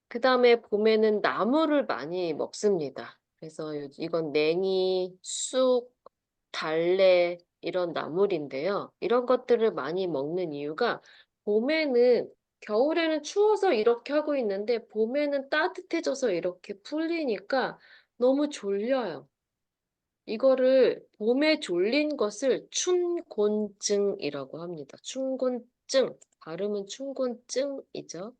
그 다음에 봄에는 나물을 많이 먹습니다. 그래서 이건 냉이, 쑥, 달래 이런 나물인데요. 이런 것들을 많이 먹는 이유가 봄에는 겨울에는 추워서 이렇게 하고 있는데 봄에는 따뜻해져서 이렇게 풀리니까 너무 졸려요. 이거를 봄에 졸린 것을 춘곤증이라고 합니다. 춘곤증. 발음은 춘곤증이죠.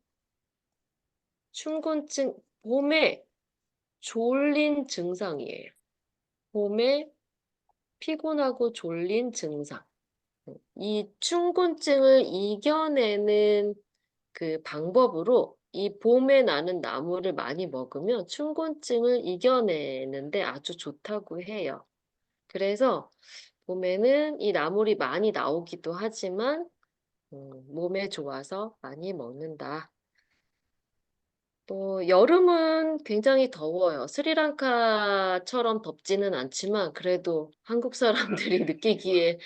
춘곤증, 봄에 졸린 증상이에요. 봄에 피곤하고 졸린 증상. 이 춘곤증을 이겨내는 그 방법으로 이 봄에 나는 나물을 많이 먹으면 춘곤증을 이겨내는데 아주 좋다고 해요. 그래서 봄에는 이 나물이 많이 나오기도 하지만 몸에 좋아서 많이 먹는다. 또 여름은 굉장히 더워요. 스리랑카처럼 덥지는 않지만 그래도 한국 사람들이 느끼기에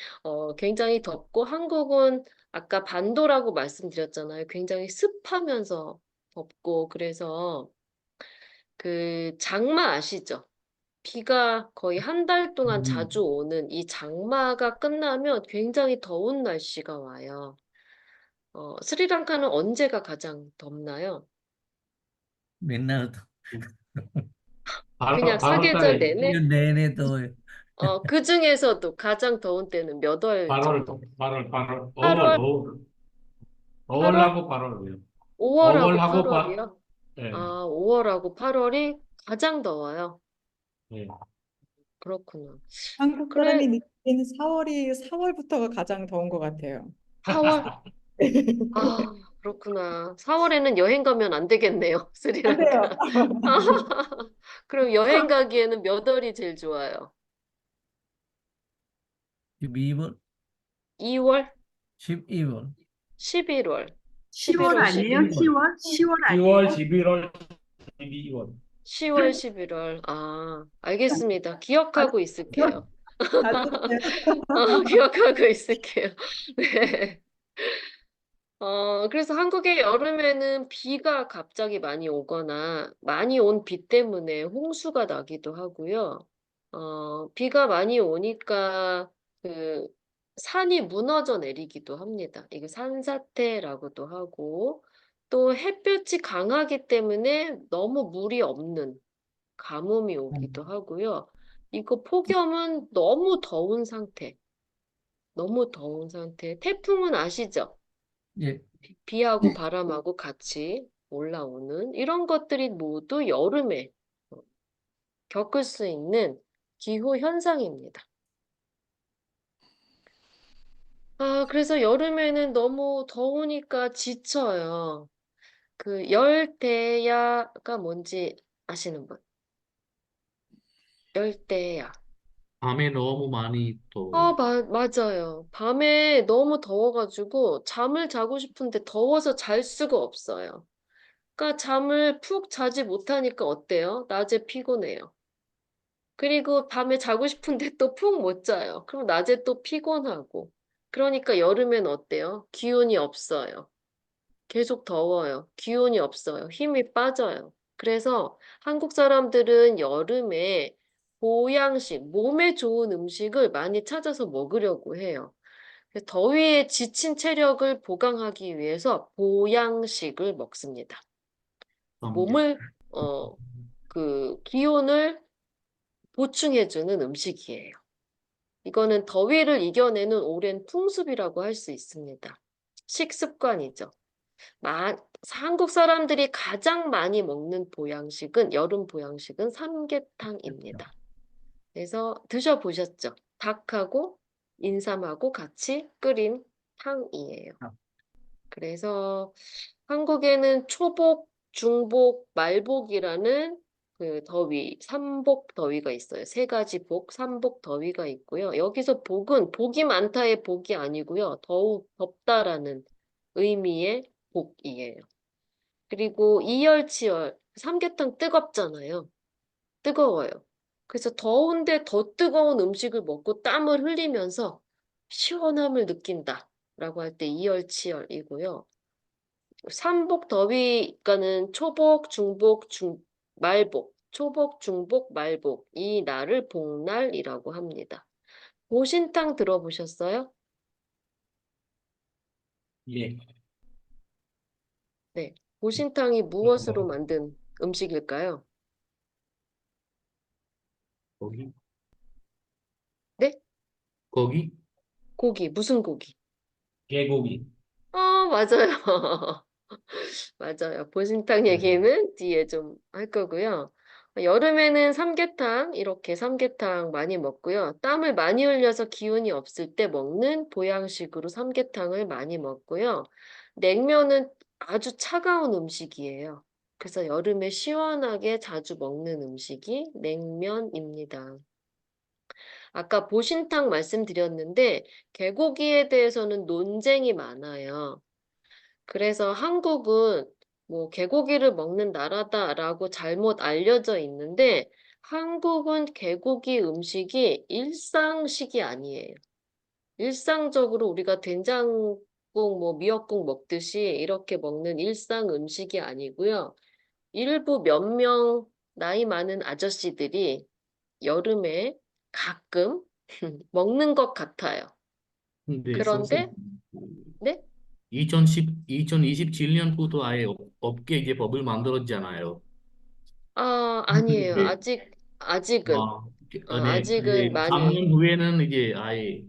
굉장히 덥고 한국은 아까 반도라고 말씀드렸잖아요. 굉장히 습하면서 덥고 그래서 그 장마 아시죠? 비가 거의 한 달 동안 자주 오는 이 장마가 끝나면 굉장히 더운 날씨가 와요. 스리랑카는 언제가 가장 덥나요? 맨날 그냥 8월 사계절 8월 달에 내내? 1년 내내 더워요. 그 중에서도 가장 더운 때는 몇 월 8월 정도? 8월 8월, 8월, 5월하고 8월이요. 5월하고 5월하고 8월이요? 예. 5월하고 8월이 가장 더워요. 예. 그렇구나. 한국 그래, 사람이 느끼는 4월부터가 가장 더운 것 같아요. 4월? 그렇구나. 4월에는 여행 가면 안 되겠네요, 안 돼요. 스리랑카. 그럼 여행 가기에는 몇 월이 제일 좋아요? 12월, 2월? 12월, 11월? 10월 11월, 아니에요? 12월? 10월? 10월 10월, 아니에요? 11월, 12월. 10월, 11월. 알겠습니다. 기억하고 있을게요. 다들 기억하고 있을게요. 네. 그래서 한국의 여름에는 비가 갑자기 많이 오거나 많이 온 비 때문에 홍수가 나기도 하고요. 비가 많이 오니까 그 산이 무너져 내리기도 합니다. 이거 산사태라고도 하고 또 햇볕이 강하기 때문에 너무 물이 없는 가뭄이 오기도 하고요. 이거 폭염은 너무 더운 상태. 너무 더운 상태. 태풍은 아시죠? 예, 비하고 바람하고 같이 올라오는 이런 것들이 모두 여름에 겪을 수 있는 기후 현상입니다. 그래서 여름에는 너무 더우니까 지쳐요. 그 열대야가 뭔지 아시는 분? 열대야. 밤에 너무 많이 또 맞아요. 밤에 너무 더워가지고 잠을 자고 싶은데 더워서 잘 수가 없어요. 그러니까 잠을 푹 자지 못하니까 어때요? 낮에 피곤해요. 그리고 밤에 자고 싶은데 또 푹 못 자요. 그럼 낮에 또 피곤하고. 그러니까 여름엔 어때요? 기운이 없어요. 계속 더워요. 기운이 없어요. 힘이 빠져요. 그래서 한국 사람들은 여름에 보양식, 몸에 좋은 음식을 많이 찾아서 먹으려고 해요. 그래서 더위에 지친 체력을 보강하기 위해서 보양식을 먹습니다. 삼겹. 몸을, 그 기운을 보충해주는 음식이에요. 이거는 더위를 이겨내는 오랜 풍습이라고 할 수 있습니다. 식습관이죠. 한국 사람들이 가장 많이 먹는 보양식은, 여름 보양식은 삼계탕입니다. 그래서 드셔보셨죠? 닭하고 인삼하고 같이 끓인 탕이에요. 그래서 한국에는 초복, 중복, 말복이라는 그 더위, 삼복 더위가 있어요. 세 가지 복, 삼복 더위가 있고요. 여기서 복은 복이 많다의 복이 아니고요. 더욱 덥다라는 의미의 복이에요. 그리고 이열치열, 삼계탕 뜨겁잖아요. 뜨거워요. 그래서 더운데 더 뜨거운 음식을 먹고 땀을 흘리면서 시원함을 느낀다라고 할 때 이열치열이고요. 삼복 더위가는 초복, 중복, 말복, 초복, 중복, 말복 이 날을 복날이라고 합니다. 보신탕 들어보셨어요? 예. 네. 보신탕이 무엇으로 만든 음식일까요? 고기? 네? 고기? 고기, 무슨 고기? 개고기. 맞아요. 맞아요. 보신탕 얘기는 뒤에 좀 할 거고요. 여름에는 삼계탕, 이렇게 삼계탕 많이 먹고요. 땀을 많이 흘려서 기운이 없을 때 먹는 보양식으로 삼계탕을 많이 먹고요. 냉면은 아주 차가운 음식이에요. 그래서 여름에 시원하게 자주 먹는 음식이 냉면입니다. 아까 보신탕 말씀드렸는데, 개고기에 대해서는 논쟁이 많아요. 그래서 한국은 뭐 개고기를 먹는 나라다라고 잘못 알려져 있는데 한국은 개고기 음식이 일상식이 아니에요. 일상적으로 우리가 된장국, 뭐 미역국 먹듯이 이렇게 먹는 일상 음식이 아니고요. 일부 몇 명 나이 많은 아저씨들이 여름에 가끔 먹는 것 같아요. 근데 그런데 선생님, 네? 2027년부터 아예 업계 이제 법을 만들었잖아요. 아니에요. 근데 아직은. 네, 근데 아직은 많이, 3년 후에는 이제 아예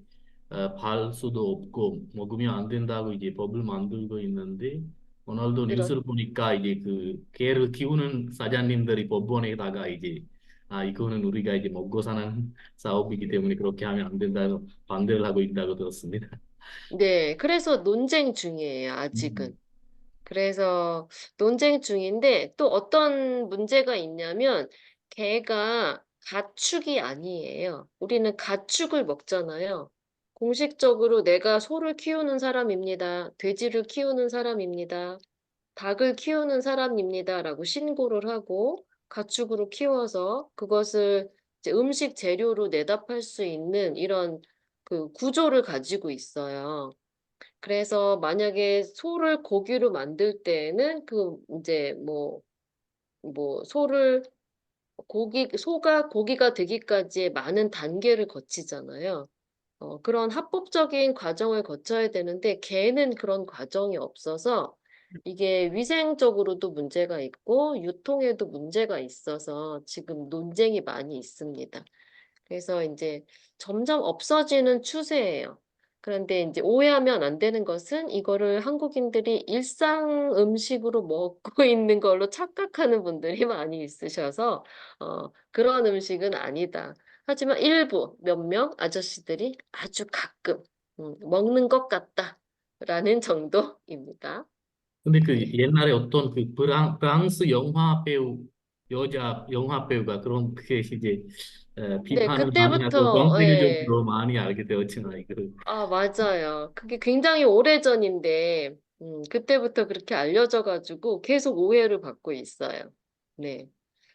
팔 수도 없고 먹으면 안 된다고 이제 법을 만들고 있는데 오늘도 그렇, 뉴스를 보니까 이제 그 개를 키우는 사장님들이 법원에다가 이제 이거는 우리가 이제 먹고 사는 사업이기 때문에 그렇게 하면 안 된다고 반대를 하고 있다고 들었습니다. 네. 그래서 논쟁 중이에요. 음. 아직은. 그래서 논쟁 중인데 또 어떤 문제가 있냐면 개가 가축이 아니에요. 우리는 가축을 먹잖아요. 공식적으로 내가 소를 키우는 사람입니다. 돼지를 키우는 사람입니다. 닭을 키우는 사람입니다라고 신고를 하고 가축으로 키워서 그것을 이제 음식 재료로 내다 팔 수 있는 이런 그 구조를 가지고 있어요. 그래서 만약에 소를 고기로 만들 때에는 그 이제 뭐 소를 소가 고기가 되기까지의 많은 단계를 거치잖아요. 그런 합법적인 과정을 거쳐야 되는데 개는 그런 과정이 없어서 이게 위생적으로도 문제가 있고 유통에도 문제가 있어서 지금 논쟁이 많이 있습니다. 그래서 이제 점점 없어지는 추세예요. 그런데 이제 오해하면 안 되는 것은 이거를 한국인들이 일상 음식으로 먹고 있는 걸로 착각하는 분들이 많이 있으셔서 그런 음식은 아니다. 하지만 일부 몇 명 아저씨들이 아주 가끔 먹는 것 같다라는 정도입니다. 근데 그 네. 옛날에 어떤 그 프랑스 영화 배우 여자 영화 배우가 그런 게 이제 네, 비판을 많이 하고 전 그때부터 예. 세계적으로 많이 알게 되었지만 이거를 맞아요. 그게 굉장히 오래전인데, 그때부터 그렇게 알려져가지고 계속 오해를 받고 있어요. 네.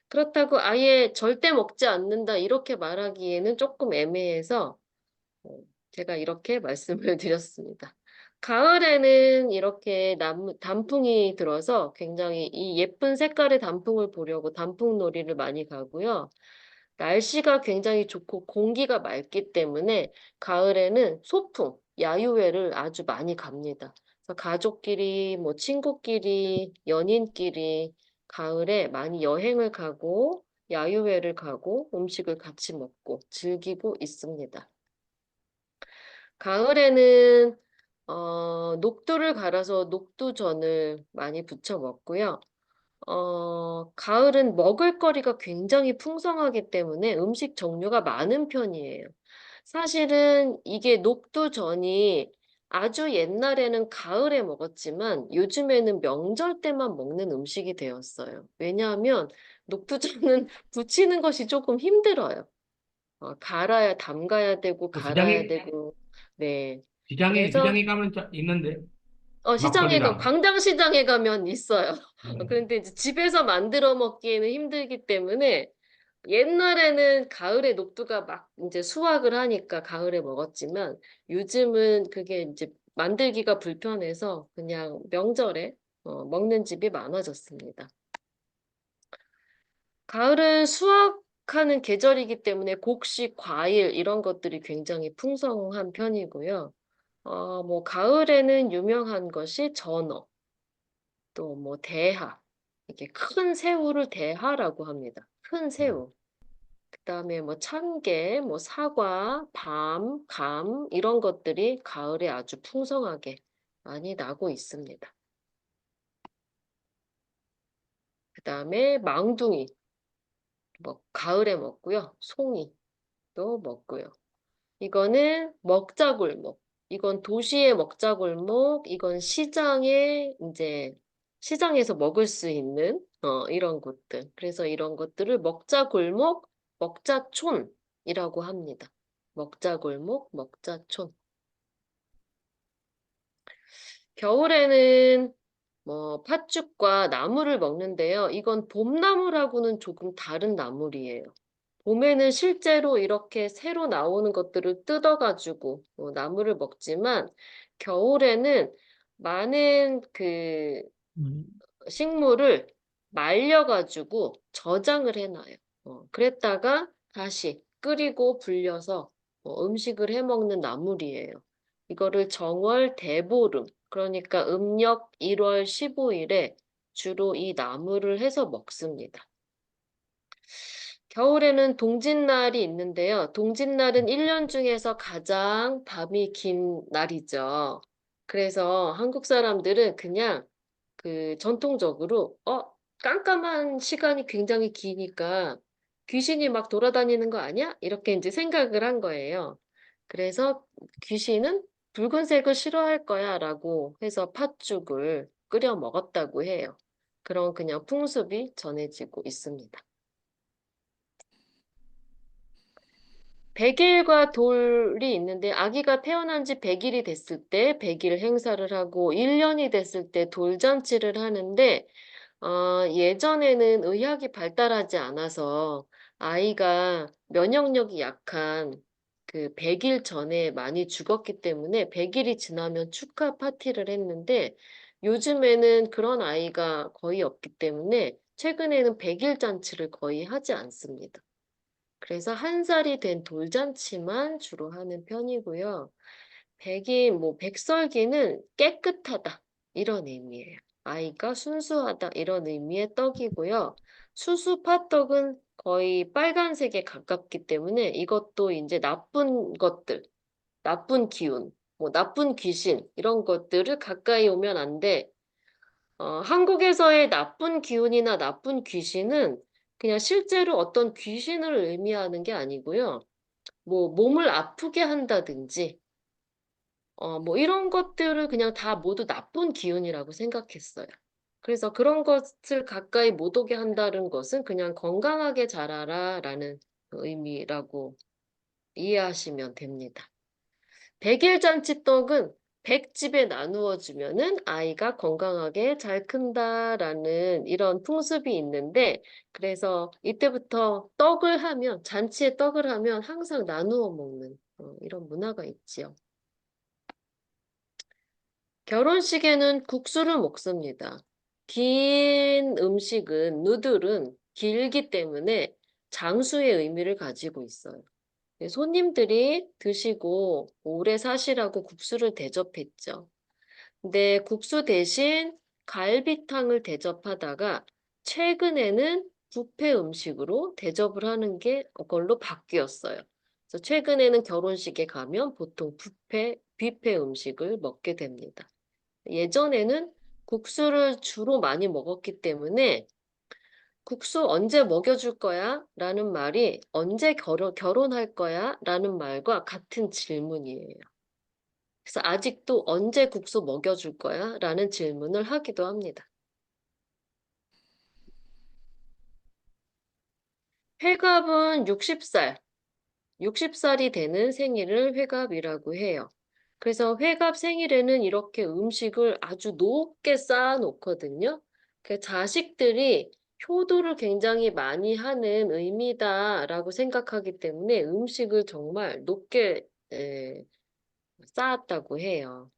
그렇다고 아예 절대 먹지 않는다, 이렇게 말하기에는 조금 애매해서, 어, 제가 이렇게 말씀을 드렸습니다. 가을에는 이렇게 단풍이 들어서 굉장히 이 예쁜 색깔의 단풍을 보려고 단풍놀이를 많이 가고요. 날씨가 굉장히 좋고 공기가 맑기 때문에 가을에는 소풍, 야유회를 아주 많이 갑니다. 그래서 가족끼리, 뭐 친구끼리, 연인끼리 가을에 많이 여행을 가고 야유회를 가고 음식을 같이 먹고 즐기고 있습니다. 가을에는 녹두를 갈아서 녹두전을 많이 부쳐 먹고요. 가을은 먹을거리가 굉장히 풍성하기 때문에 음식 종류가 많은 편이에요. 사실은 이게 녹두전이 아주 옛날에는 가을에 먹었지만 요즘에는 명절 때만 먹는 음식이 되었어요. 왜냐하면 녹두전은 부치는 것이 조금 힘들어요. 담가야 되고 그 갈아야 시장에 되고. 네. 시장에 그래서 가면 있는데 시장에 막걸리랑. 광장시장에 가면 있어요. 네. 그런데 이제 집에서 만들어 먹기에는 힘들기 때문에 옛날에는 가을에 녹두가 막 이제 수확을 하니까 가을에 먹었지만 요즘은 그게 이제 만들기가 불편해서 그냥 명절에 먹는 집이 많아졌습니다. 가을은 수확 곡하는 계절이기 때문에 곡식, 과일 이런 것들이 굉장히 풍성한 편이고요. 뭐 가을에는 유명한 것이 전어, 또 뭐 대하, 이렇게 큰 새우를 대하라고 합니다. 큰 새우. 그다음에 뭐 참깨, 뭐 사과, 밤, 감 이런 것들이 가을에 아주 풍성하게 많이 나고 있습니다. 그다음에 망둥이, 뭐 가을에 먹고요. 송이도 먹고요. 이거는 먹자골목. 이건 도시의 먹자골목. 이건 시장에서 먹을 수 있는 이런 곳들. 그래서 이런 것들을 먹자골목, 먹자촌이라고 합니다. 먹자골목, 먹자촌. 겨울에는 뭐 팥죽과 나물을 먹는데요. 이건 봄나물하고는 조금 다른 나물이에요. 봄에는 실제로 이렇게 새로 나오는 것들을 뜯어가지고 나물을 먹지만 겨울에는 많은 그 음, 식물을 말려가지고 저장을 해놔요. 그랬다가 다시 끓이고 불려서 음식을 해먹는 나물이에요. 이거를 정월 대보름, 그러니까 음력 1월 15일에 주로 이 나물을 해서 먹습니다. 겨울에는 동짓날이 있는데요. 동짓날은 1년 중에서 가장 밤이 긴 날이죠. 그래서 한국 사람들은 그냥 전통적으로 깜깜한 시간이 굉장히 기니까 귀신이 막 돌아다니는 거 아니야? 이렇게 이제 생각을 한 거예요. 그래서 귀신은 붉은색을 싫어할 거야라고 해서 팥죽을 끓여 먹었다고 해요. 그런 그냥 풍습이 전해지고 있습니다. 100일과 돌이 있는데 아기가 태어난 지 100일이 됐을 때 100일 행사를 하고 1년이 됐을 때 돌잔치를 하는데 예전에는 의학이 발달하지 않아서 아이가 면역력이 약한 100일 전에 많이 죽었기 때문에 100일이 지나면 축하 파티를 했는데 요즘에는 그런 아이가 거의 없기 때문에 최근에는 100일 잔치를 거의 하지 않습니다. 그래서 1살이 된 돌잔치만 주로 하는 편이고요. 백설기는 깨끗하다 이런 의미예요. 아이가 순수하다 이런 의미의 떡이고요. 수수팥떡은 거의 빨간색에 가깝기 때문에 이것도 이제 나쁜 것들, 나쁜 기운, 뭐 나쁜 귀신 이런 것들을 가까이 오면 안 돼. 한국에서의 나쁜 기운이나 나쁜 귀신은 그냥 실제로 어떤 귀신을 의미하는 게 아니고요. 뭐 몸을 아프게 한다든지 뭐 이런 것들을 그냥 다 모두 나쁜 기운이라고 생각했어요. 그래서 그런 것을 가까이 못 오게 한다는 것은 그냥 건강하게 자라라라는 의미라고 이해하시면 됩니다. 100일 잔치 떡은 100집에 나누어 주면은 아이가 건강하게 잘 큰다라는 이런 풍습이 있는데 그래서 이때부터 잔치에 떡을 하면 항상 나누어 먹는 이런 문화가 있지요. 결혼식에는 국수를 먹습니다. 누들은 길기 때문에 장수의 의미를 가지고 있어요. 손님들이 드시고 오래 사시라고 국수를 대접했죠. 근데 국수 대신 갈비탕을 대접하다가 최근에는 뷔페 음식으로 대접을 하는 게 걸로 바뀌었어요. 그래서 최근에는 결혼식에 가면 보통 뷔페 음식을 먹게 됩니다. 예전에는 국수를 주로 많이 먹었기 때문에 국수 언제 먹여줄 거야? 라는 말이 언제 결혼할 거야? 라는 말과 같은 질문이에요. 그래서 아직도 언제 국수 먹여줄 거야? 라는 질문을 하기도 합니다. 회갑은 60살이 되는 생일을 회갑이라고 해요. 그래서 회갑 생일에는 이렇게 음식을 아주 높게 쌓아놓거든요. 그 자식들이 효도를 굉장히 많이 하는 의미다라고 생각하기 때문에 음식을 정말 높게 쌓았다고 해요.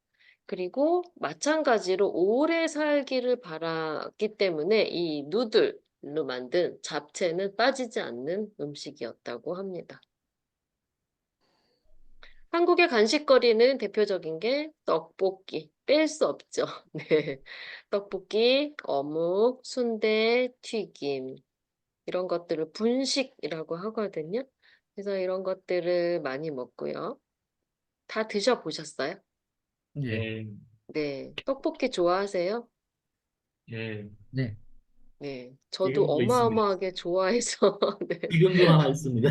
그리고 마찬가지로 오래 살기를 바랐기 때문에 이 누들, 만든 잡채는 빠지지 않는 음식이었다고 합니다. 한국의 간식거리는 대표적인 게 떡볶이. 뺄 수 없죠. 네. 떡볶이, 어묵, 순대, 튀김. 이런 것들을 분식이라고 하거든요. 그래서 이런 것들을 많이 먹고요. 다 드셔보셨어요? 예, 예, 네. 떡볶이 좋아하세요? 예. 네. 네. 저도 지금도 있습니다. 어마어마하게 좋아해서. 네. 지금도 하나 있습니다.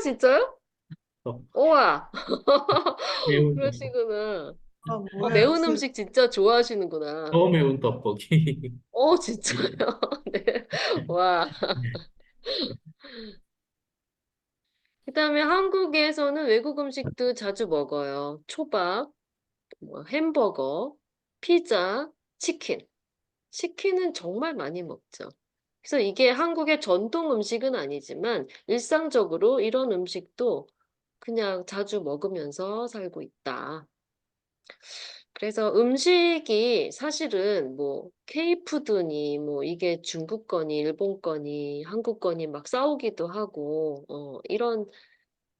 진짜요? 어, 우와. 매운 떡볶이. 그러시구나. 아, 뭐야, 매운 무슨 음식 진짜 좋아하시는구나. 더 매운 떡볶이. 진짜요? 네. 와. 그다음에 한국에서는 외국 음식도 자주 먹어요. 초밥, 뭐 햄버거, 피자, 치킨. 치킨은 정말 많이 먹죠. 그래서 이게 한국의 전통 음식은 아니지만 일상적으로 이런 음식도 그냥 자주 먹으면서 살고 있다. 그래서 음식이 사실은 뭐 K푸드니 뭐 이게 중국 거니 일본 거니 한국 거니 막 싸우기도 하고 이런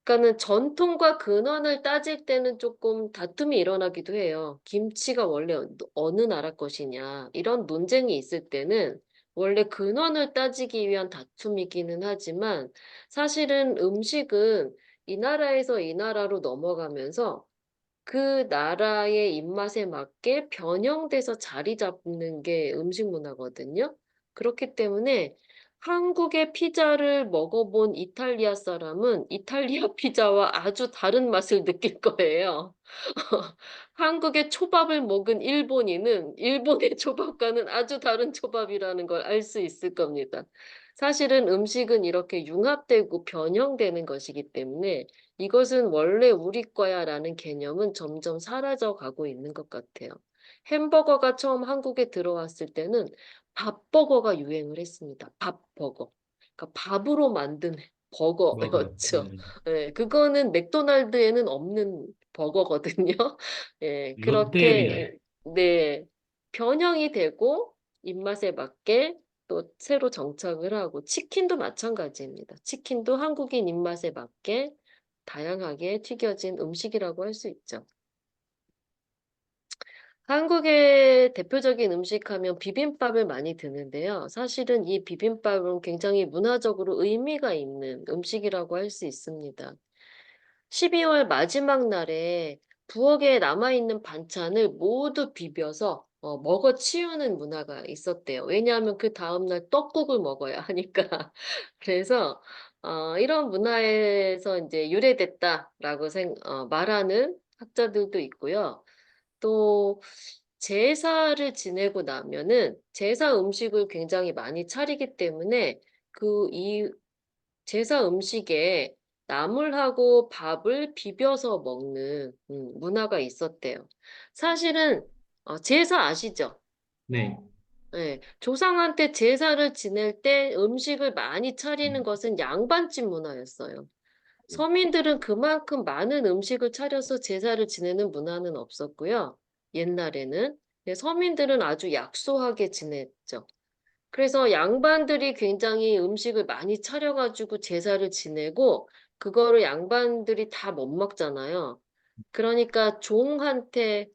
그러니까는 전통과 근원을 따질 때는 조금 다툼이 일어나기도 해요. 김치가 원래 어느 나라 것이냐 이런 논쟁이 있을 때는 원래 근원을 따지기 위한 다툼이기는 하지만 사실은 음식은 이 나라에서 이 나라로 넘어가면서 그 나라의 입맛에 맞게 변형돼서 자리 잡는 게 음식 문화거든요. 그렇기 때문에 한국의 피자를 먹어본 이탈리아 사람은 이탈리아 피자와 아주 다른 맛을 느낄 거예요. 한국의 초밥을 먹은 일본인은 일본의 초밥과는 아주 다른 초밥이라는 걸 알 수 있을 겁니다. 사실은 음식은 이렇게 융합되고 변형되는 것이기 때문에 이것은 원래 우리 거야라는 개념은 점점 사라져 가고 있는 것 같아요. 햄버거가 처음 한국에 들어왔을 때는 밥버거가 유행을 했습니다. 밥버거. 그러니까 밥으로 만든 먹어요. 버거였죠. 예, 그거는 맥도날드에는 없는 버거거든요. 예, 롯데리아. 그렇게 네, 변형이 되고 입맛에 맞게 또 새로 정착을 하고 치킨도 마찬가지입니다. 치킨도 한국인 입맛에 맞게 다양하게 튀겨진 음식이라고 할 수 있죠. 한국의 대표적인 음식 하면 비빔밥을 많이 드는데요. 사실은 이 비빔밥은 굉장히 문화적으로 의미가 있는 음식이라고 할 수 있습니다. 12월 마지막 날에 부엌에 남아있는 반찬을 모두 비벼서 먹어 치우는 문화가 있었대요. 왜냐하면 그 다음날 떡국을 먹어야 하니까. 그래서 이런 문화에서 이제 유래됐다라고 말하는 학자들도 있고요. 또 제사를 지내고 나면은 제사 음식을 굉장히 많이 차리기 때문에 이 제사 음식에 나물하고 밥을 비벼서 먹는 문화가 있었대요. 사실은 제사 아시죠? 네. 네, 조상한테 제사를 지낼 때 음식을 많이 차리는 것은 양반집 문화였어요. 서민들은 그만큼 많은 음식을 차려서 제사를 지내는 문화는 없었고요. 옛날에는. 서민들은 아주 약소하게 지냈죠. 그래서 양반들이 굉장히 음식을 많이 차려가지고 제사를 지내고 그거를 양반들이 다 못 먹잖아요. 그러니까 종한테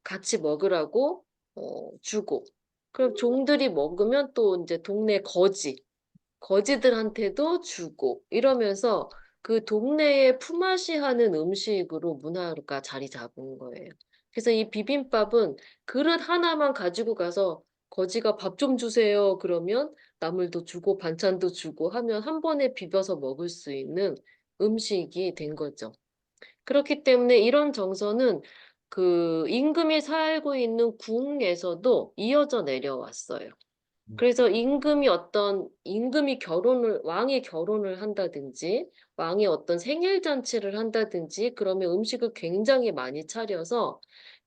같이 먹으라고 주고 그럼 종들이 먹으면 또 이제 동네 거지들한테도 주고 이러면서 그 동네의 품앗이 하는 음식으로 문화가 자리 잡은 거예요. 그래서 이 비빔밥은 그릇 하나만 가지고 가서 거지가 밥 좀 주세요. 그러면 나물도 주고 반찬도 주고 하면 한 번에 비벼서 먹을 수 있는 음식이 된 거죠. 그렇기 때문에 이런 정서는 그 임금이 살고 있는 궁에서도 이어져 내려왔어요. 그래서 왕이 결혼을 한다든지, 왕이 어떤 생일 잔치를 한다든지, 그러면 음식을 굉장히 많이 차려서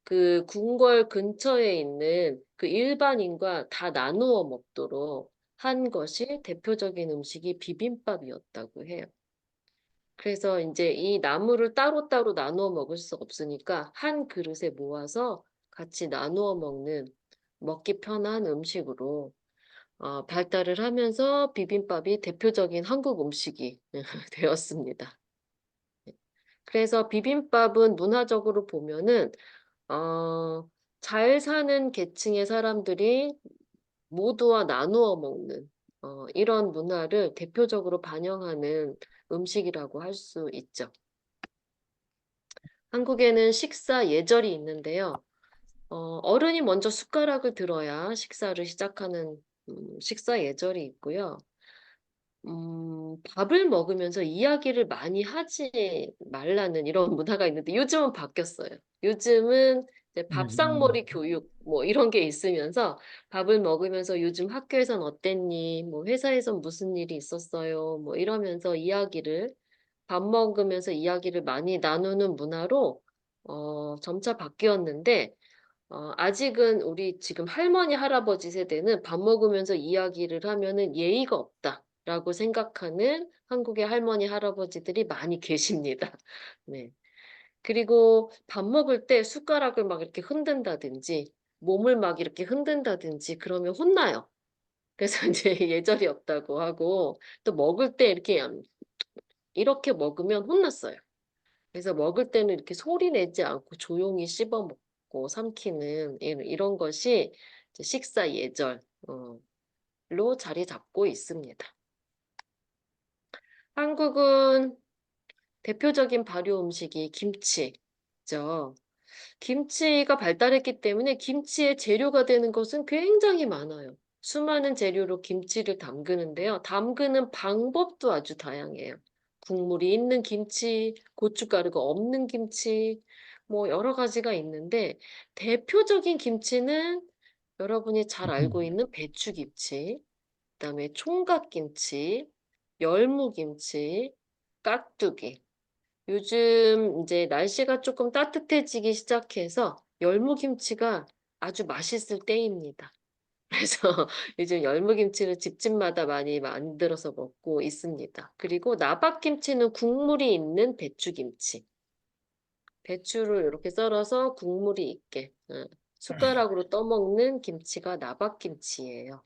그 궁궐 근처에 있는 그 일반인과 다 나누어 먹도록 한 것이 대표적인 음식이 비빔밥이었다고 해요. 그래서 이제 이 나물을 따로따로 나누어 먹을 수 없으니까 한 그릇에 모아서 같이 나누어 먹기 편한 음식으로 발달을 하면서 비빔밥이 대표적인 한국 음식이 되었습니다. 그래서 비빔밥은 문화적으로 보면은 잘 사는 계층의 사람들이 모두와 나누어 먹는 이런 문화를 대표적으로 반영하는 음식이라고 할 수 있죠. 한국에는 식사 예절이 있는데요. 어른이 먼저 숟가락을 들어야 식사를 시작하는 식사 예절이 있고요. 밥을 먹으면서 이야기를 많이 하지 말라는 이런 문화가 있는데 요즘은 바뀌었어요. 요즘은 이제 밥상머리 교육 뭐 이런 게 있으면서 밥을 먹으면서 요즘 학교에선 어땠니? 뭐 회사에선 무슨 일이 있었어요? 뭐 이러면서 밥 먹으면서 이야기를 많이 나누는 문화로 점차 바뀌었는데 아직은 우리 지금 할머니, 할아버지 세대는 밥 먹으면서 이야기를 하면은 예의가 없다라고 생각하는 한국의 할머니, 할아버지들이 많이 계십니다. 네. 그리고 밥 먹을 때 숟가락을 막 이렇게 흔든다든지, 몸을 막 이렇게 흔든다든지 그러면 혼나요. 그래서 이제 예절이 없다고 하고, 또 먹을 때 이렇게 먹으면 혼났어요. 그래서 먹을 때는 이렇게 소리 내지 않고 조용히 씹어 먹고 삼키는 이런 것이 이제 식사 예절로 자리 잡고 있습니다. 한국은 대표적인 발효 음식이 김치죠. 김치가 발달했기 때문에 김치의 재료가 되는 것은 굉장히 많아요. 수많은 재료로 김치를 담그는데요. 담그는 방법도 아주 다양해요. 국물이 있는 김치, 고춧가루가 없는 김치, 뭐 여러 가지가 있는데 대표적인 김치는 여러분이 잘 알고 있는 배추김치, 그다음에 총각김치, 열무김치, 깍두기. 요즘 이제 날씨가 조금 따뜻해지기 시작해서 열무김치가 아주 맛있을 때입니다. 그래서 요즘 열무김치를 집집마다 많이 만들어서 먹고 있습니다. 그리고 나박김치는 국물이 있는 배추김치. 배추를 이렇게 썰어서 국물이 있게 숟가락으로 떠먹는 김치가 나박김치예요.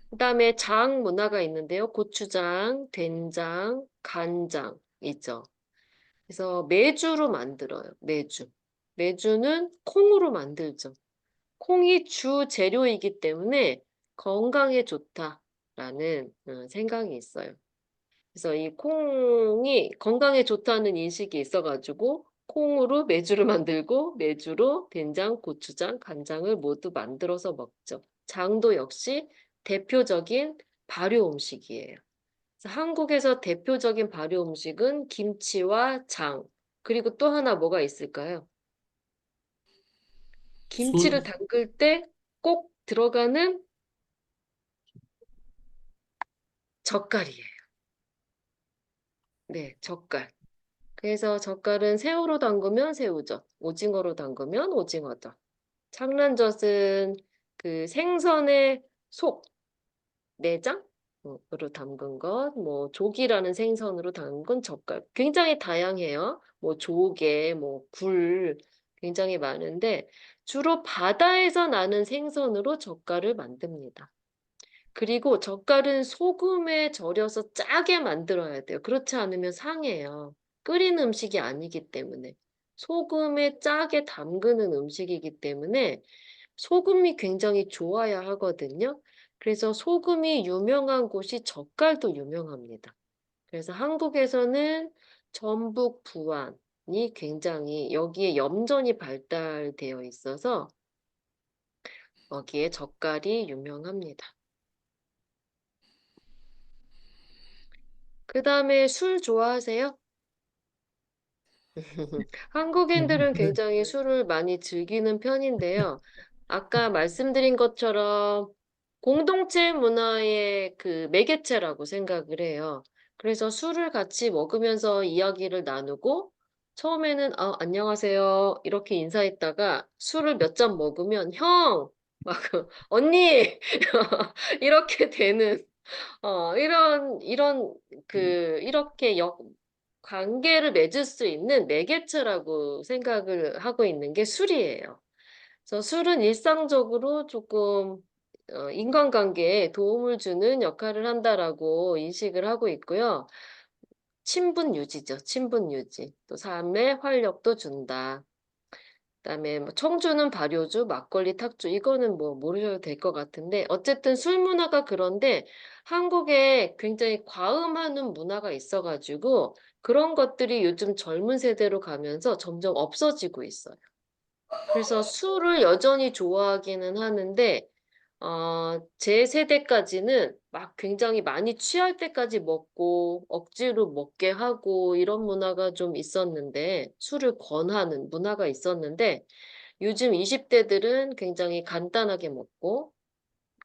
그다음에 장 문화가 있는데요. 고추장, 된장, 간장 있죠. 그래서 메주로 만들어요. 메주. 메주는 콩으로 만들죠. 콩이 주 재료이기 때문에 건강에 좋다라는 생각이 있어요. 그래서 이 콩이 건강에 좋다는 인식이 있어가지고 콩으로 메주를 만들고 메주로 된장, 고추장, 간장을 모두 만들어서 먹죠. 장도 역시 대표적인 발효 음식이에요. 그래서 한국에서 대표적인 발효 음식은 김치와 장, 그리고 또 하나 뭐가 있을까요? 김치를 술, 담글 때 꼭 들어가는 젓갈이에요. 네, 젓갈. 그래서 젓갈은 새우로 담그면 새우젓, 오징어로 담그면 오징어젓. 창란젓은 그 생선의 속, 내장으로 담근 것, 뭐 조기라는 생선으로 담근 젓갈. 굉장히 다양해요. 뭐 조개, 뭐 굴, 굉장히 많은데 주로 바다에서 나는 생선으로 젓갈을 만듭니다. 그리고 젓갈은 소금에 절여서 짜게 만들어야 돼요. 그렇지 않으면 상해요. 끓이는 음식이 아니기 때문에. 소금에 짜게 담그는 음식이기 때문에 소금이 굉장히 좋아야 하거든요. 그래서 소금이 유명한 곳이 젓갈도 유명합니다. 그래서 한국에서는 전북 부안이 굉장히 여기에 염전이 발달되어 있어서 여기에 젓갈이 유명합니다. 그 다음에 술 좋아하세요? 한국인들은 굉장히 술을 많이 즐기는 편인데요. 아까 말씀드린 것처럼 공동체 문화의 그 매개체라고 생각을 해요. 그래서 술을 같이 먹으면서 이야기를 나누고 처음에는 안녕하세요 이렇게 인사했다가 술을 몇 잔 먹으면 형, 막 언니 이렇게 되는 이렇게 관계를 맺을 수 있는 매개체라고 생각을 하고 있는 게 술이에요. 그래서 술은 일상적으로 조금 인간관계에 도움을 주는 역할을 한다라고 인식을 하고 있고요. 친분 유지죠. 친분 유지. 또 삶의 활력도 준다. 그다음에 뭐 청주는 발효주, 막걸리, 탁주 이거는 뭐 모르셔도 될 것 같은데 어쨌든 술 문화가 그런데 한국에 굉장히 과음하는 문화가 있어가지고 그런 것들이 요즘 젊은 세대로 가면서 점점 없어지고 있어요. 그래서 술을 여전히 좋아하기는 하는데 제 세대까지는 막 굉장히 많이 취할 때까지 먹고 억지로 먹게 하고 이런 문화가 좀 있었는데 술을 권하는 문화가 있었는데 요즘 20대들은 굉장히 간단하게 먹고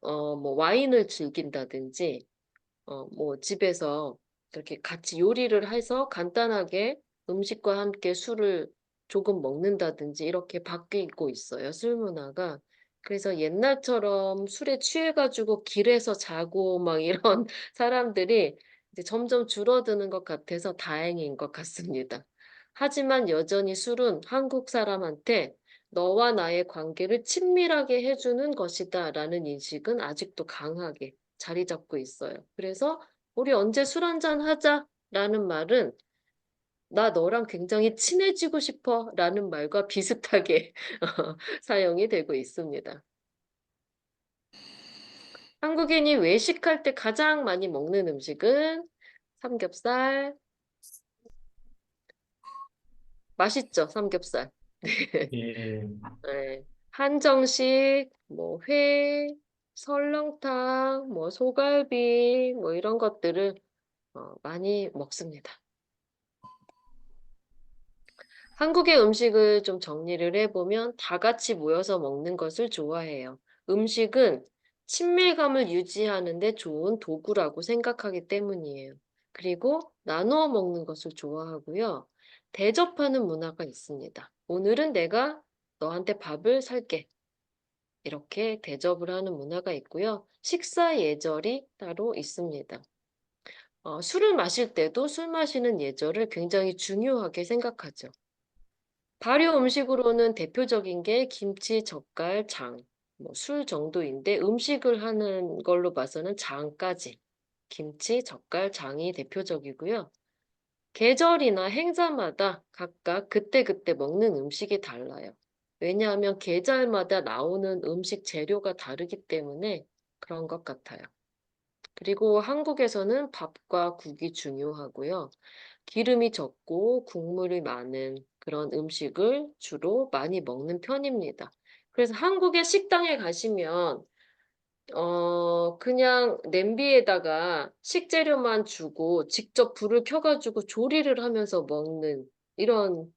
뭐 와인을 즐긴다든지 뭐 집에서 이렇게 같이 요리를 해서 간단하게 음식과 함께 술을 조금 먹는다든지 이렇게 바뀌고 있어요, 술 문화가. 그래서 옛날처럼 술에 취해가지고 길에서 자고 막 이런 사람들이 이제 점점 줄어드는 것 같아서 다행인 것 같습니다. 하지만 여전히 술은 한국 사람한테 너와 나의 관계를 친밀하게 해주는 것이다라는 인식은 아직도 강하게 자리 잡고 있어요. 그래서 우리 언제 술 한잔 하자라는 말은 나 너랑 굉장히 친해지고 싶어라는 말과 비슷하게 사용이 되고 있습니다. 한국인이 외식할 때 가장 많이 먹는 음식은 삼겹살. 맛있죠, 삼겹살. 예. 네. 한정식, 뭐 회, 설렁탕, 뭐 소갈비, 뭐 이런 것들을 많이 먹습니다. 한국의 음식을 좀 정리를 해보면 다 같이 모여서 먹는 것을 좋아해요. 음식은 친밀감을 유지하는 데 좋은 도구라고 생각하기 때문이에요. 그리고 나누어 먹는 것을 좋아하고요. 대접하는 문화가 있습니다. 오늘은 내가 너한테 밥을 살게. 이렇게 대접을 하는 문화가 있고요. 식사 예절이 따로 있습니다. 술을 마실 때도 술 마시는 예절을 굉장히 중요하게 생각하죠. 발효 음식으로는 대표적인 게 김치, 젓갈, 장, 뭐 술 정도인데 음식을 하는 걸로 봐서는 장까지 김치, 젓갈, 장이 대표적이고요. 계절이나 행사마다 각각 그때그때 먹는 음식이 달라요. 왜냐하면 계절마다 나오는 음식 재료가 다르기 때문에 그런 것 같아요. 그리고 한국에서는 밥과 국이 중요하고요. 기름이 적고 국물이 많은 그런 음식을 주로 많이 먹는 편입니다. 그래서 한국의 식당에 가시면 그냥 냄비에다가 식재료만 주고 직접 불을 켜가지고 조리를 하면서 먹는 이런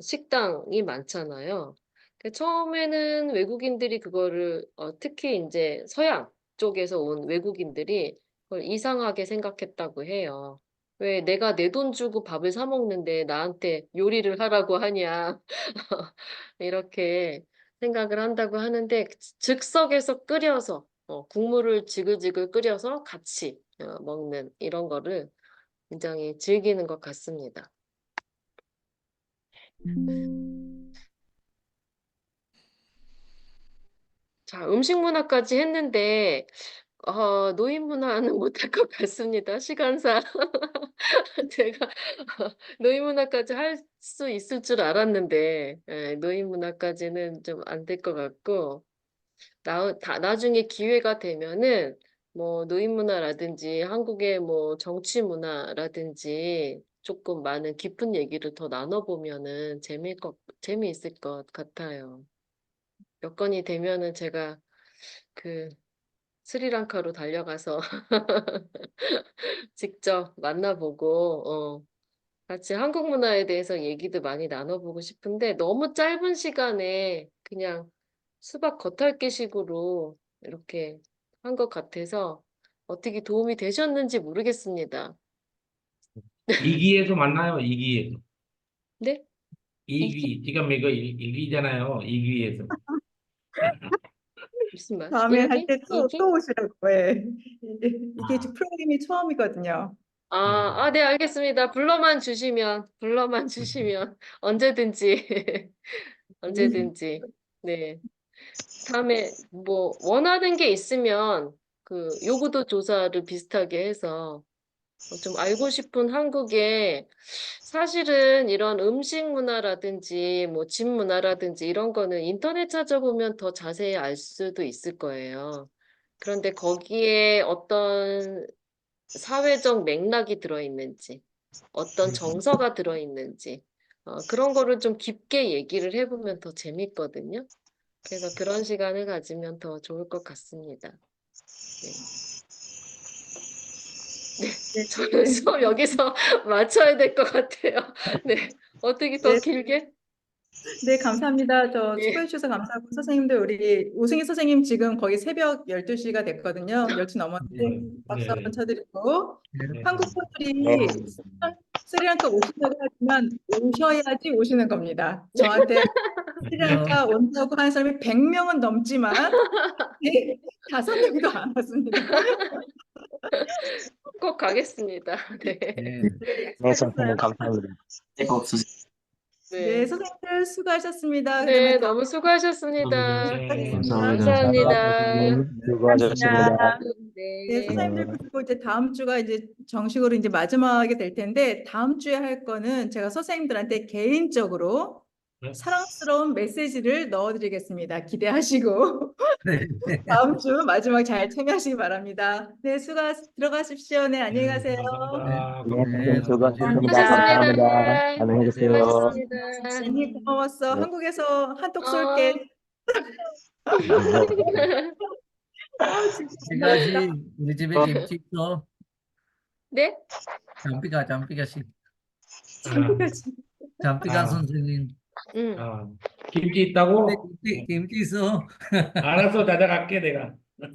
식당이 많잖아요. 처음에는 외국인들이 그거를 특히 이제 서양 쪽에서 온 외국인들이 그걸 이상하게 생각했다고 해요. 왜 내가 내 돈 주고 밥을 사 먹는데 나한테 요리를 하라고 하냐. 이렇게 생각을 한다고 하는데 즉석에서 끓여서 국물을 지글지글 끓여서 같이 먹는 이런 거를 굉장히 즐기는 것 같습니다. 자, 음식 문화까지 했는데 노인 문화는 못할 것 같습니다. 시간상 제가 노인 문화까지 할 수 있을 줄 알았는데 노인 문화까지는 좀 안 될 것 같고 나중에 기회가 되면은 뭐 노인 문화라든지 한국의 뭐 정치 문화라든지 조금 많은 깊은 얘기를 더 나눠보면은 재미있을 것 같아요. 여건이 되면은 제가 그 스리랑카로 달려가서 직접 만나보고 같이 한국 문화에 대해서 얘기도 많이 나눠보고 싶은데 너무 짧은 시간에 그냥 수박 겉핥기식으로 이렇게 한 것 같아서 어떻게 도움이 되셨는지 모르겠습니다. 이기에서 만나요, 이기에서. 네? 이기. 지금 이거 이기잖아요, 이기에서. 무슨 말? 다음에 할 일기? 때 이기? 또 오시라고 해. 이게 아, 프로그램이 처음이거든요. 네, 알겠습니다. 불러만 주시면 언제든지, 이- 언제든지. 네. 다음에 뭐 원하는 게 있으면 그 요구도 조사를 비슷하게 해서 좀 알고 싶은 한국의 사실은 이런 음식 문화라든지 뭐 집 문화라든지 이런 거는 인터넷 찾아보면 더 자세히 알 수도 있을 거예요. 그런데 거기에 어떤 사회적 맥락이 들어있는지, 어떤 정서가 들어있는지, 그런 거를 좀 깊게 얘기를 해보면 더 재밌거든요. 그래서 그런 시간을 가지면 더 좋을 것 같습니다. 네. 네, 저는 수업 여기서 마쳐야 될 것 같아요. 네, 어떻게 더 네, 길게? 네, 감사합니다. 네, 축하해 주셔서 감사하고 선생님들 우리 오승희 선생님 지금 거의 새벽 12시가 됐거든요. 12시 넘었는데 네, 박수 한번 네, 쳐드리고 네. 네. 한국 분들이 스리랑카 오신다고 하지만 오셔야지 오시는 겁니다. 저한테 스리랑카 온다고 하는 사람이 100명은 넘지만 5명도 안 왔습니다. 꼭 가겠습니다. 네, 네. 네, 선생님 감사합니다. 네, 네, 선생님들 수고하셨습니다. 네, 그다음에 다음 너무 수고하셨습니다. 네. 감사합니다. 선생님 수고하셨습니다. 네, 네, 선생님들 그리고 이제 다음 주가 이제 정식으로 이제 마지막이 될 텐데 다음 주에 할 거는 제가 선생님들한테 개인적으로 네. 사랑스러운 메시지를 넣어드리겠습니다. 기대하시고 네. 다음 주 마지막 잘 참여하시기 바랍니다. 네, 들어가십시오. 네, 안녕히 가세요. 감사합니다. 네, 선생님 수고하셨습니다. 수고하셨습니다. 감사합니다. 안녕히 계세요. 수고하셨습니다. 언니 고마웠어. 네. 한국에서 한턱 어, 쏠게. 진짜 제가 우리 집에 김치 있어. 네? 잠비가 씨. 장비까지. 잠비가 아. 선생님. 응. 아, 김치 있다고? 김치 있어. 알았어, 찾아갈게 내가. 네.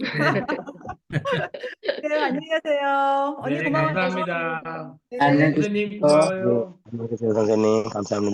네, 안녕히 가세요. 언니 네, 고마워요. 감사합니다. 네. 안녕히 선생님 계세요. 고마워요. 안녕히 계세요, 선생님. 감사합니다.